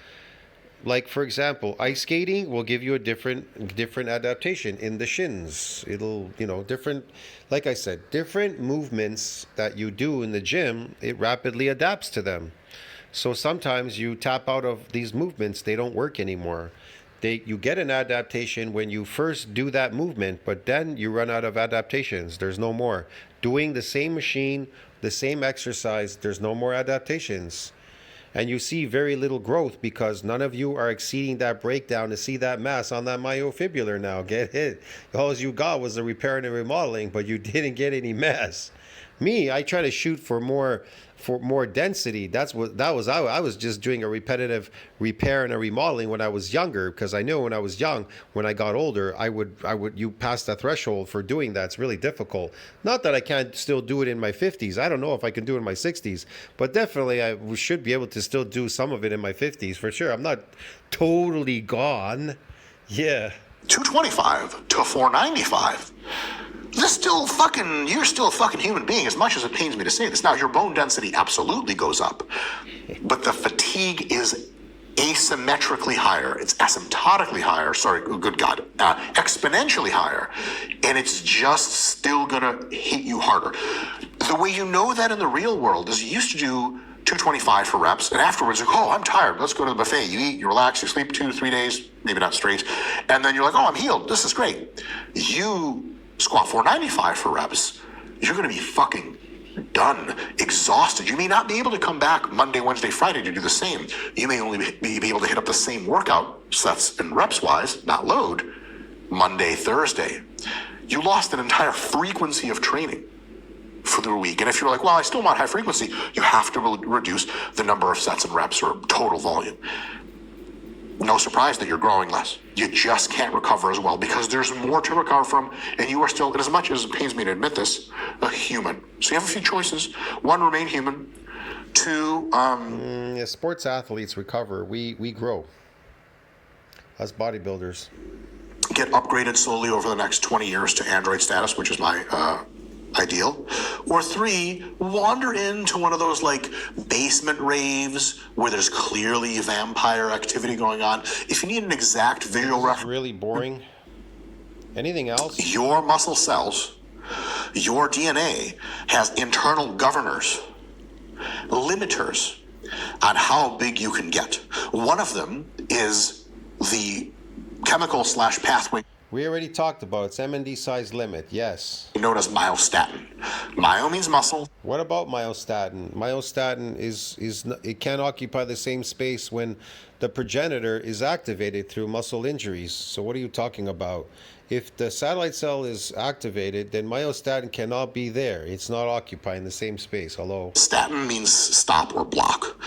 Like, for example, ice skating will give you a different adaptation in the shins. It'll, different, like I said, different movements that you do in the gym, it rapidly adapts to them. So sometimes you tap out of these movements, they don't work anymore. You get an adaptation when you first do that movement, but then you run out of adaptations. There's no more. Doing the same machine, the same exercise, there's no more adaptations. And you see very little growth because none of you are exceeding that breakdown to see that mass on that myofibrillar now. Get hit. All you got was the repair and the remodeling, but you didn't get any mass. Me, I try to shoot for more density. I was just doing a repetitive repair and a remodeling when I was younger, because I knew when I was young, when I got older, you pass the threshold for doing that. It's really difficult. Not that I can't still do it in my 50s. I don't know if I can do it in my 60s, but definitely I should be able to still do some of it in my 50s for sure. I'm not totally gone. Yeah. 225 to 495. You're still a fucking human being, as much as it pains me to say this. Now, your bone density absolutely goes up, but the fatigue is asymmetrically higher. It's asymptotically higher. Sorry, good God, exponentially higher. And it's just still gonna hit you harder. The way you know that in the real world is you used to do 225 for reps, and afterwards, you're like, oh, I'm tired. Let's go to the buffet. You eat, you relax, you sleep 2-3 days, maybe not straight. And then you're like, oh, I'm healed. This is great. You squat 495 for reps, you're going to be fucking done, exhausted. You may not be able to come back Monday, Wednesday, Friday to do the same. You may only be able to hit up the same workout sets and reps wise, not load, Monday, Thursday. You lost an entire frequency of training for the week. And if you're like, well, I still want high frequency, you have to reduce the number of sets and reps or total volume. No surprise that you're growing less. You just can't recover as well because there's more to recover from, and you are still, and as much as it pains me to admit this, a human. So you have a few choices. One, remain human. Two, Sports athletes recover. We grow. Us bodybuilders. Get upgraded slowly over the next 20 years to android status, which is my ideal. Or three, wander into one of those like basement raves where there's clearly vampire activity going on. If you need an exact visual reference, really boring. Anything else? Your muscle cells, your DNA has internal governors, limiters on how big you can get. One of them is the chemical / pathway We already talked about it. It's MND size limit. Yes. known as myostatin. Myo means muscle. What about myostatin? Myostatin it can't occupy the same space when the progenitor is activated through muscle injuries. So what are you talking about? If the satellite cell is activated, then myostatin cannot be there. It's not occupying the same space. Hello. Statin means stop or block.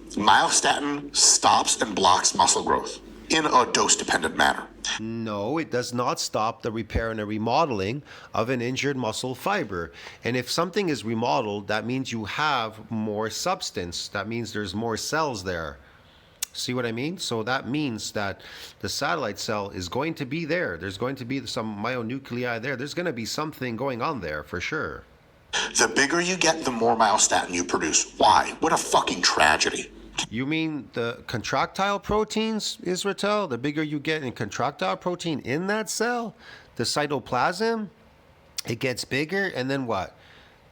Myostatin stops and blocks muscle growth in a dose-dependent manner. No, it does not stop the repair and the remodeling of an injured muscle fiber. And if something is remodeled, that means you have more substance. That means there's more cells there. See what I mean? So that means that the satellite cell is going to be there. There's going to be some myonuclei there. There's going to be something going on there for sure. The bigger you get, the more myostatin you produce. Why? What a fucking tragedy. You mean the contractile proteins, Isreatel? The bigger you get in contractile protein in that cell, the cytoplasm, it gets bigger, and then what?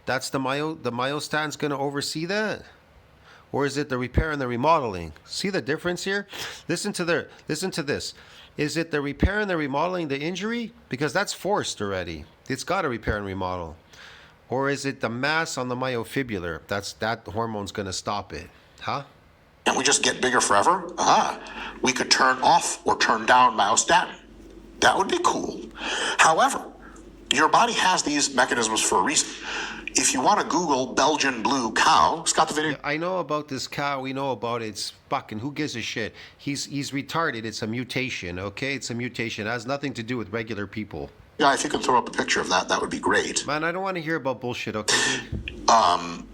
That's the myostatin's going to oversee that? Or is it the repair and the remodeling? See the difference here? Listen to this. Is it the repair and the remodeling the injury? Because that's forced already. It's got to repair and remodel. Or is it the mass on the myofibrillar? That hormone's going to stop it. Huh? And we just get bigger forever? We could turn off or turn down myostatin. That would be cool. However, your body has these mechanisms for a reason. If you want to Google Belgian blue cow, it's got the video. I know about this cow. We know about it. It's fucking, who gives a shit? He's retarded. It's a mutation, okay? It's a mutation. It has nothing to do with regular people. Yeah, if you can throw up a picture of that, that would be great. Man, I don't want to hear about bullshit, okay, dude?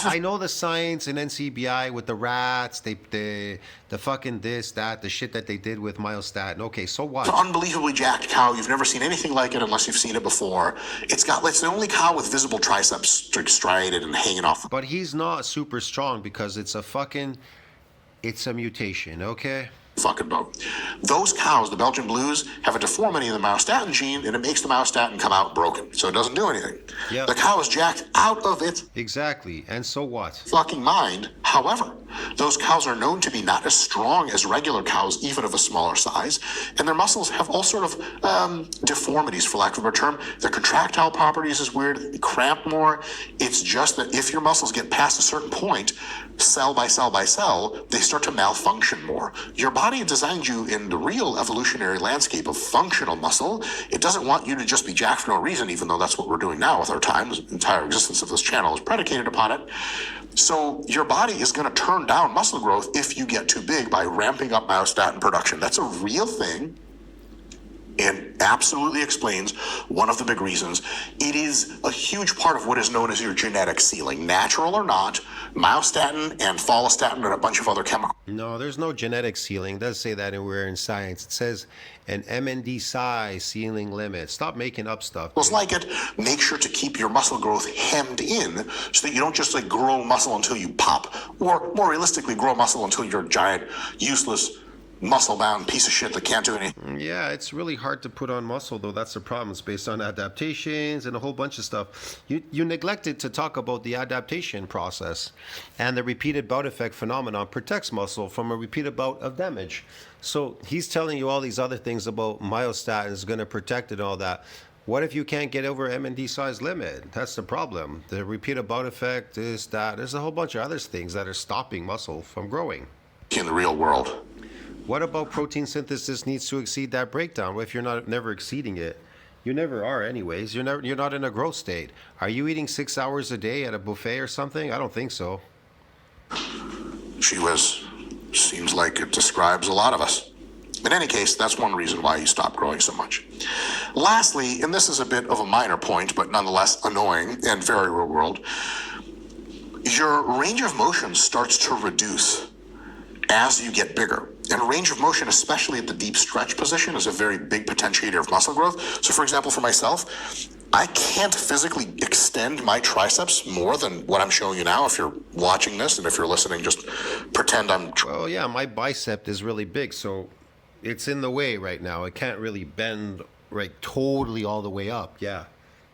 I know the science in NCBI with the rats, the fucking this, that, the shit that they did with myostatin. Okay, so what? It's an unbelievably jacked cow. You've never seen anything like it unless you've seen it before. It's the only cow with visible triceps striated and hanging off. But he's not super strong because it's a mutation, okay? Fucking boat. Those cows, the Belgian blues, have a deformity in the myostatin gene, and it makes the myostatin come out broken. So it doesn't do anything. Yep. The cow is jacked out of its exactly. And so what? Fucking mind. However, those cows are known to be not as strong as regular cows, even of a smaller size, and their muscles have all sort of deformities, for lack of a better term. Their contractile properties is weird. They cramp more. It's just that if your muscles get past a certain point, cell by cell by cell, they start to malfunction more. Your body designed you in the real evolutionary landscape of functional muscle. It doesn't want you to just be jacked for no reason, even though that's what we're doing now with our time. The entire existence of this channel is predicated upon it. So your body is going to turn down muscle growth if you get too big by ramping up myostatin production. That's a real thing. And absolutely explains one of the big reasons. It is a huge part of what is known as your genetic ceiling. Natural or not, myostatin and follistatin and a bunch of other chemicals. No, there's no genetic ceiling. It does say that anywhere in science. It says an MND size ceiling limit. Stop making up stuff. It's like it. Make sure to keep your muscle growth hemmed in so that you don't just like grow muscle until you pop. Or more realistically, grow muscle until you're a giant, useless, muscle-bound piece of shit that can't do anything. Yeah, it's really hard to put on muscle, though. That's the problem. It's based on adaptations and a whole bunch of stuff. You neglected to talk about the adaptation process, and the repeated bout effect phenomenon protects muscle from a repeated bout of damage. So he's telling you all these other things about myostatin is going to protect it and all that. What if you can't get over MND size limit? That's the problem. The repeated bout effect, this, that. There's a whole bunch of other things that are stopping muscle from growing. In the real world. What about protein synthesis needs to exceed that breakdown? What if you're never exceeding it? You never are anyways. You're not in a growth state. Are you eating 6 hours a day at a buffet or something? I don't think so. Seems like it describes a lot of us. In any case, that's one reason why you stop growing so much. Lastly, and this is a bit of a minor point, but nonetheless annoying and very real world, your range of motion starts to reduce as you get bigger. And range of motion, especially at the deep stretch position, is a very big potentiator of muscle growth. So for example, for myself, I can't physically extend my triceps more than what I'm showing you now. If you're watching this and if you're listening, just pretend I'm... Well, yeah, my bicep is really big, so it's in the way right now. It can't really bend right totally all the way up, yeah.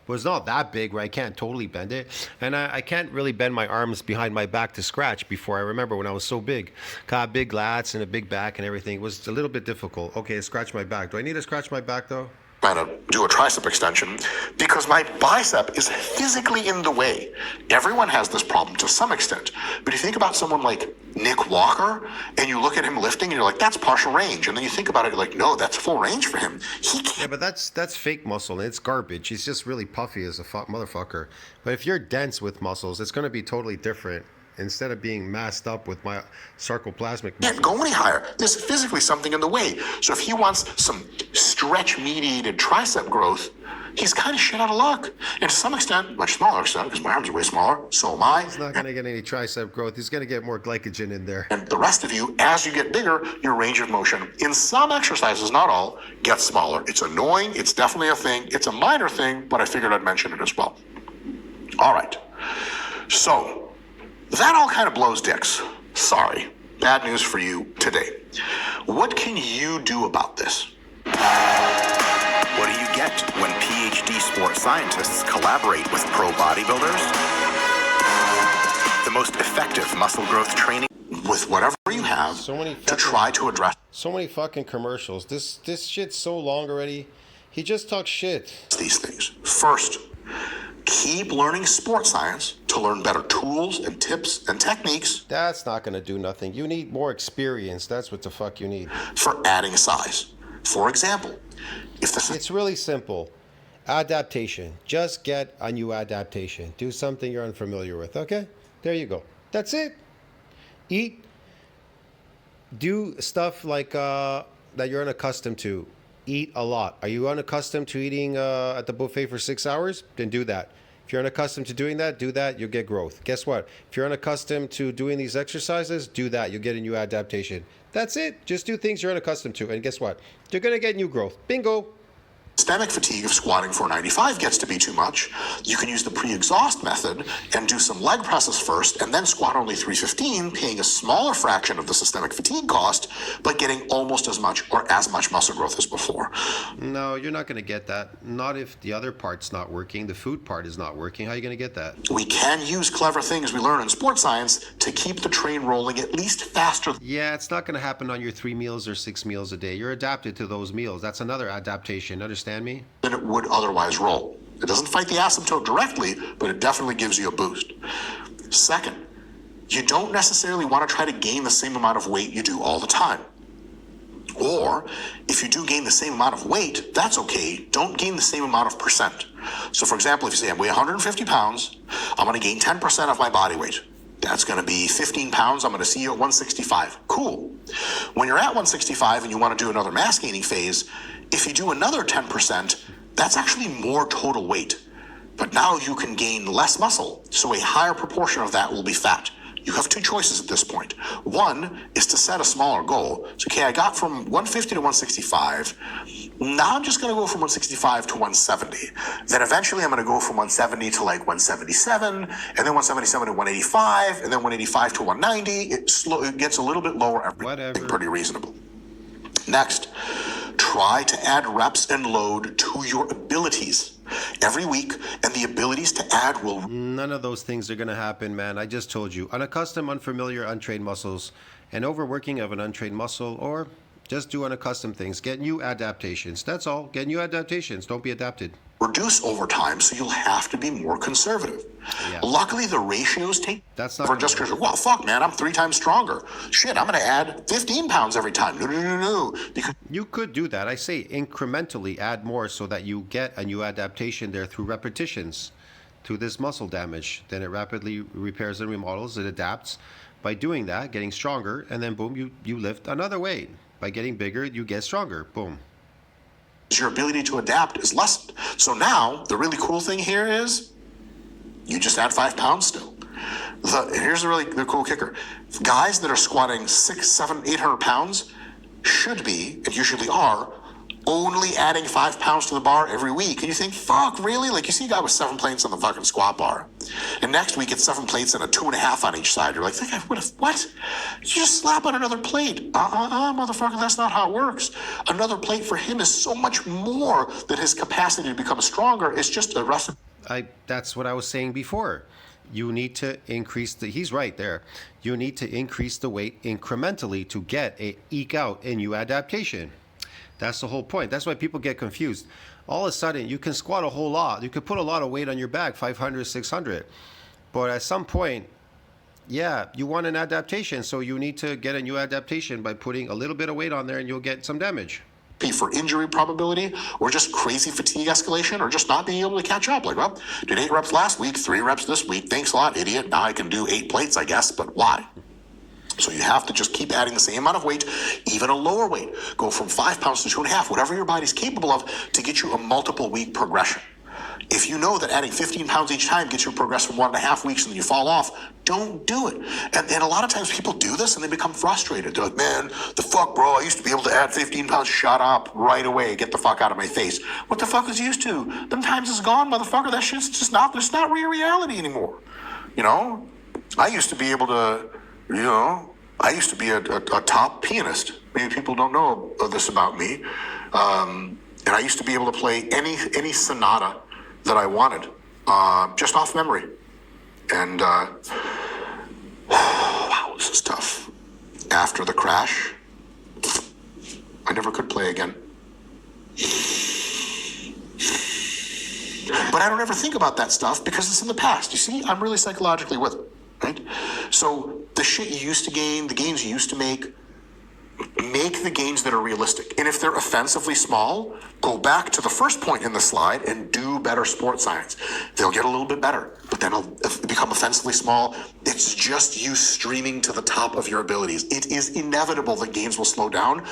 But it's not that big where I can't totally bend it. And I can't really bend my arms behind my back to scratch before. I remember when I was so big. Got big lats and a big back and everything. It was a little bit difficult. Okay, scratch my back. Do I need to scratch my back though? Trying to do a tricep extension because my bicep is physically in the way. Everyone has this problem to some extent. But if you think about someone like Nick Walker and you look at him lifting and you're like, that's partial range. And then you think about it, you're like, no, that's full range for him. He can't. Yeah, but that's fake muscle. It's garbage. He's just really puffy as a motherfucker. But if you're dense with muscles, it's going to be totally different. Instead of being masked up with my sarcoplasmic muscles. Can't go any higher. There's physically something in the way. So if he wants some stretch-mediated tricep growth, he's kind of shit out of luck. And to some extent, much smaller extent, because my arms are way smaller, so am I. He's not going to get any tricep growth. He's going to get more glycogen in there. And the rest of you, as you get bigger, your range of motion, in some exercises, not all, gets smaller. It's annoying. It's definitely a thing. It's a minor thing, but I figured I'd mention it as well. All right. So that all kind of blows dicks. Sorry. Bad news for you today. What can you do about this? What do you get when PhD sports scientists collaborate with pro bodybuilders? The most effective muscle growth training with whatever you have to try to address so many fucking commercials. This shit's so long already. He just talks shit. These things. First, Keep learning sports science to learn better tools and tips and techniques. That's not going to do nothing. You need more experience. That's what the fuck you need. For adding size. For example, if the It's really simple. Adaptation. Just get a new adaptation. Do something you're unfamiliar with. Okay? There you go. That's it. Eat. Do stuff like that you're unaccustomed to. Eat a lot. Are you unaccustomed to eating at the buffet for 6 hours? Then do that. If you're unaccustomed to doing that, do that. You'll get growth. Guess what? If you're unaccustomed to doing these exercises, do that. You'll get a new adaptation. That's it. Just do things you're unaccustomed to. And guess what? You're going to get new growth. Bingo. systemic fatigue of squatting 495 gets to be too much, you can use the pre-exhaust method and do some leg presses first and then squat only 315, paying a smaller fraction of the systemic fatigue cost, but getting almost as much or as much muscle growth as before. No, you're not going to get that. Not if the other part's not working. The food part is not working. How are you going to get that? We can use clever things we learn in sports science to keep the train rolling at least faster. Yeah, it's not going to happen on your 3 meals or 6 meals a day. You're adapted to those meals. That's another adaptation. Understand me? Than it would otherwise roll. It doesn't fight the asymptote directly, but it definitely gives you a boost. Second, you don't necessarily want to try to gain the same amount of weight you do all the time. Or, if you do gain the same amount of weight, that's okay. Don't gain the same amount of percent. So, for example, if you say, I weigh 150 pounds, I'm going to gain 10% of my body weight. That's going to be 15 pounds. I'm going to see you at 165. Cool. When you're at 165 and you want to do another mass gaining phase, if you do another 10%, that's actually more total weight. But now you can gain less muscle, so a higher proportion of that will be fat. You have two choices at this point. One is to set a smaller goal. So, okay, I got from 150 to 165. Now I'm just going to go from 165 to 170. Then eventually I'm going to go from 170 to like 177, and then 177 to 185, and then 185 to 190. It gets a little bit lower. Whatever. Pretty reasonable. Next, try to add reps and load to your abilities every week, and the abilities to add will... None of those things are going to happen, man. I just told you. Unaccustomed, unfamiliar, untrained muscles, and overworking of an untrained muscle, or just do unaccustomed things. Get new adaptations. That's all. Get new adaptations. Don't be adapted. Reduce over time, so you'll have to be more conservative. Yeah. Luckily, the ratios take... That's not for just because, well, fuck, man, I'm 3 times stronger. Shit, I'm going to add 15 pounds every time. No. Because You could do that. I say incrementally add more so that you get a new adaptation there through repetitions to this muscle damage. Then it rapidly repairs and remodels. It adapts. By doing that, getting stronger, and then boom, you lift another weight. By getting bigger, you get stronger. Boom. your ability to adapt is lessened. So now, the really cool thing here is you just add 5 pounds still. Here's the cool kicker. Guys that are squatting 600, 700, 800 pounds should be, and usually are, only adding 5 pounds to the bar every week. And you think, fuck, really? Like, you see a guy with 7 plates on the fucking squat bar. And next week it's 7 plates and a 2.5 on each side. You're like, what? You just slap on another plate. Motherfucker, that's not how it works. Another plate for him is so much more than his capacity to become stronger. It's just a recipe. That's what I was saying before. You need to increase he's right there. You need to increase the weight incrementally to eke out a new adaptation. That's the whole point. That's why people get confused. All of a sudden, you can squat a whole lot. You can put a lot of weight on your back, 500, 600. But at some point, yeah, you want an adaptation. So you need to get a new adaptation by putting a little bit of weight on there and you'll get some damage. For injury probability, or just crazy fatigue escalation, or just not being able to catch up. Like, well, did 8 reps last week, 3 reps this week. Thanks a lot, idiot. Now I can do 8 plates, I guess, but why? So you have to just keep adding the same amount of weight, even a lower weight. Go from 5 pounds to 2.5, whatever your body's capable of, to get you a multiple week progression. If you know that adding 15 pounds each time gets you a progress from 1.5 weeks and then you fall off, don't do it. And a lot of times people do this and they become frustrated. They're like, man, the fuck, bro, I used to be able to add 15 pounds. Shut up right away. Get the fuck out of my face. What the fuck is used to? Them times is gone, motherfucker. That shit's just not, it's not real reality anymore. You know, I used to be able to, I used to be a top pianist. Maybe people don't know this about me. And I used to be able to play any sonata that I wanted, just off memory. And, wow, this is tough. After the crash, I never could play again. But I don't ever think about that stuff because it's in the past. You see, I'm really psychologically with it, right? So the shit you used to gain, the gains you used to make the gains that are realistic. And if they're offensively small, go back to the first point in the slide and do better sports science. They'll get a little bit better, but then it'll become offensively small. It's just you streaming to the top of your abilities. It is inevitable that gains will slow down.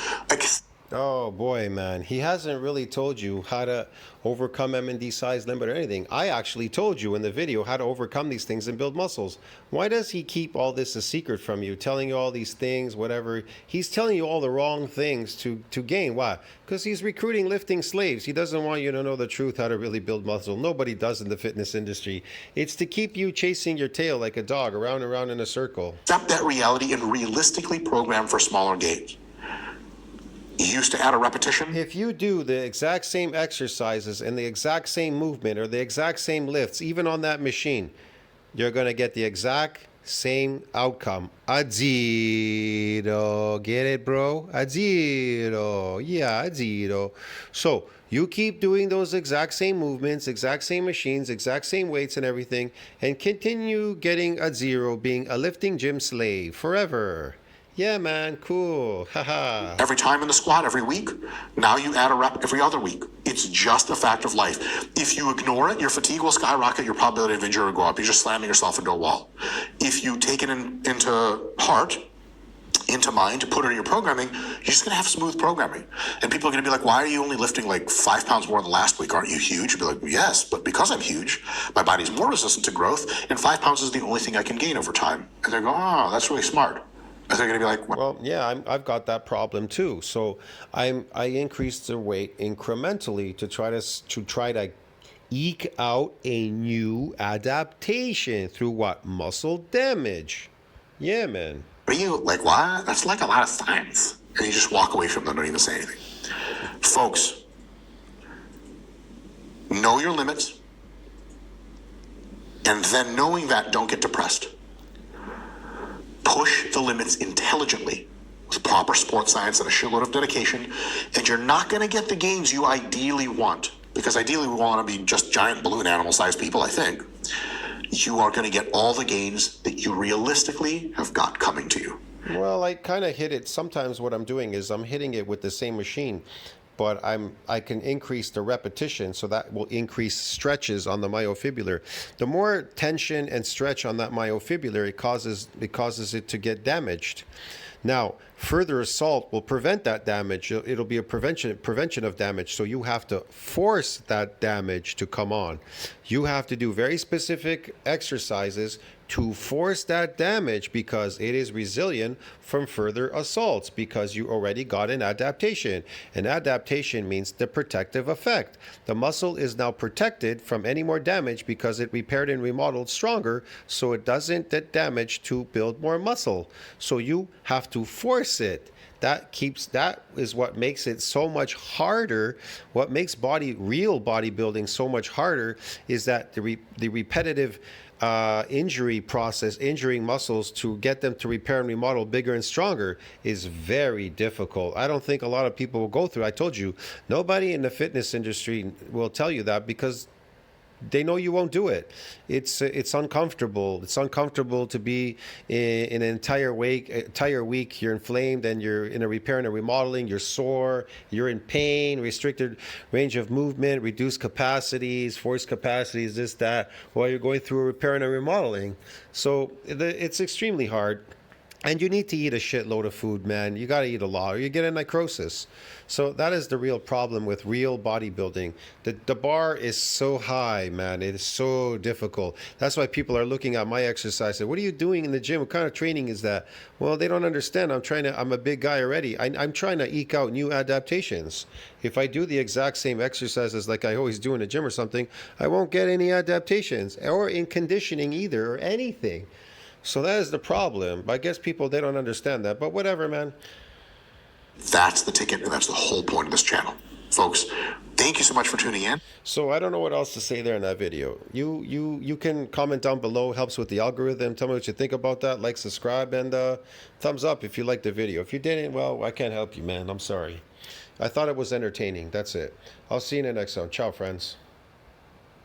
Oh boy, man. He hasn't really told you how to overcome M&D size limit or anything. I actually told you in the video how to overcome these things and build muscles. Why does he keep all this a secret from you, telling you all these things, whatever? He's telling you all the wrong things to gain. Why? Because he's recruiting lifting slaves. He doesn't want you to know the truth, how to really build muscle. Nobody does in the fitness industry. It's to keep you chasing your tail like a dog around and around in a circle. Accept that reality and realistically program for smaller gains. You used to add a repetition. If you do the exact same exercises and the exact same movement or the exact same lifts, even on that machine, you're going to get the exact same outcome. A zero. Get it, bro? A zero. Yeah, a zero. So you keep doing those exact same movements, exact same machines, exact same weights and everything, and continue getting a zero, being a lifting gym slave forever. Yeah, man, cool. Haha. Every time in the squat, every week. Now you add a rep every other week. It's just a fact of life. If you ignore it, your fatigue will skyrocket, your probability of injury will go up. You're just slamming yourself into a wall. If you take it into heart, into mind, to put it in your programming, you're just going to have smooth programming. And people are going to be like, why are you only lifting like 5 pounds more than last week? Aren't you huge? You'd be like, yes, but because I'm huge, my body's more resistant to growth, and 5 pounds is the only thing I can gain over time. And they're going, oh, that's really smart. They're going to be like, what? Well, yeah, I've got that problem too. So I increased the weight incrementally to try to eke out a new adaptation through what? Muscle damage. Yeah, man. What are you like? What? That's like a lot of science. And you just walk away from them, don't even say anything. Folks, know your limits, and then knowing that, don't get depressed. Push the limits intelligently with proper sports science and a shitload of dedication, and you're not going to get the gains you ideally want, because ideally we want to be just giant balloon animal-sized people, I think. You are going to get all the gains that you realistically have got coming to you. Well, I kind of hit it. Sometimes what I'm doing is I'm hitting it with the same machine, but I can increase the repetition, so that will increase stretches on the myofibrillar. The more tension and stretch on that myofibrillar, it causes it to get damaged. Now, further assault will prevent that damage. It'll be a prevention of damage. So you have to force that damage to come on. You have to do very specific exercises to force that damage, because it is resilient from further assaults, because you already got an adaptation. An adaptation means the protective effect. The muscle is now protected from any more damage because it repaired and remodeled stronger, so it doesn't get damaged to build more muscle. So you have to force it. That is what makes it so much harder. What makes real bodybuilding so much harder is that the repetitive injury process, injuring muscles to get them to repair and remodel bigger and stronger, is very difficult. I don't think a lot of people will go through. I told you, nobody in the fitness industry will tell you that, because they know you won't do it. It's uncomfortable. It's uncomfortable to be in an entire week. You're inflamed and you're in a repair and a remodeling. You're sore. You're in pain. Restricted range of movement. Reduced capacities. Forced capacities. This, that. While you're going through a repair and a remodeling. So it's extremely hard. And you need to eat a shitload of food, man. You got to eat a lot or you get a necrosis. So that is the real problem with real bodybuilding. The bar is so high, man. It is so difficult. That's why people are looking at my exercise. Say, what are you doing in the gym? What kind of training is that? Well, they don't understand. I'm a big guy already. I'm trying to eke out new adaptations. If I do the exact same exercises like I always do in the gym or something, I won't get any adaptations, or in conditioning either, or anything. So that is the problem. I guess people, they don't understand that, but whatever, man. That's the ticket, and that's the whole point of this channel. Folks, thank you so much for tuning in. So I don't know what else to say there in that video. You can comment down below. Helps with the algorithm. Tell me what you think about that. Like, subscribe, and thumbs up if you liked the video. If you didn't, well, I can't help you, man. I'm sorry. I thought it was entertaining. That's it. I'll see you in the next one. Ciao, friends.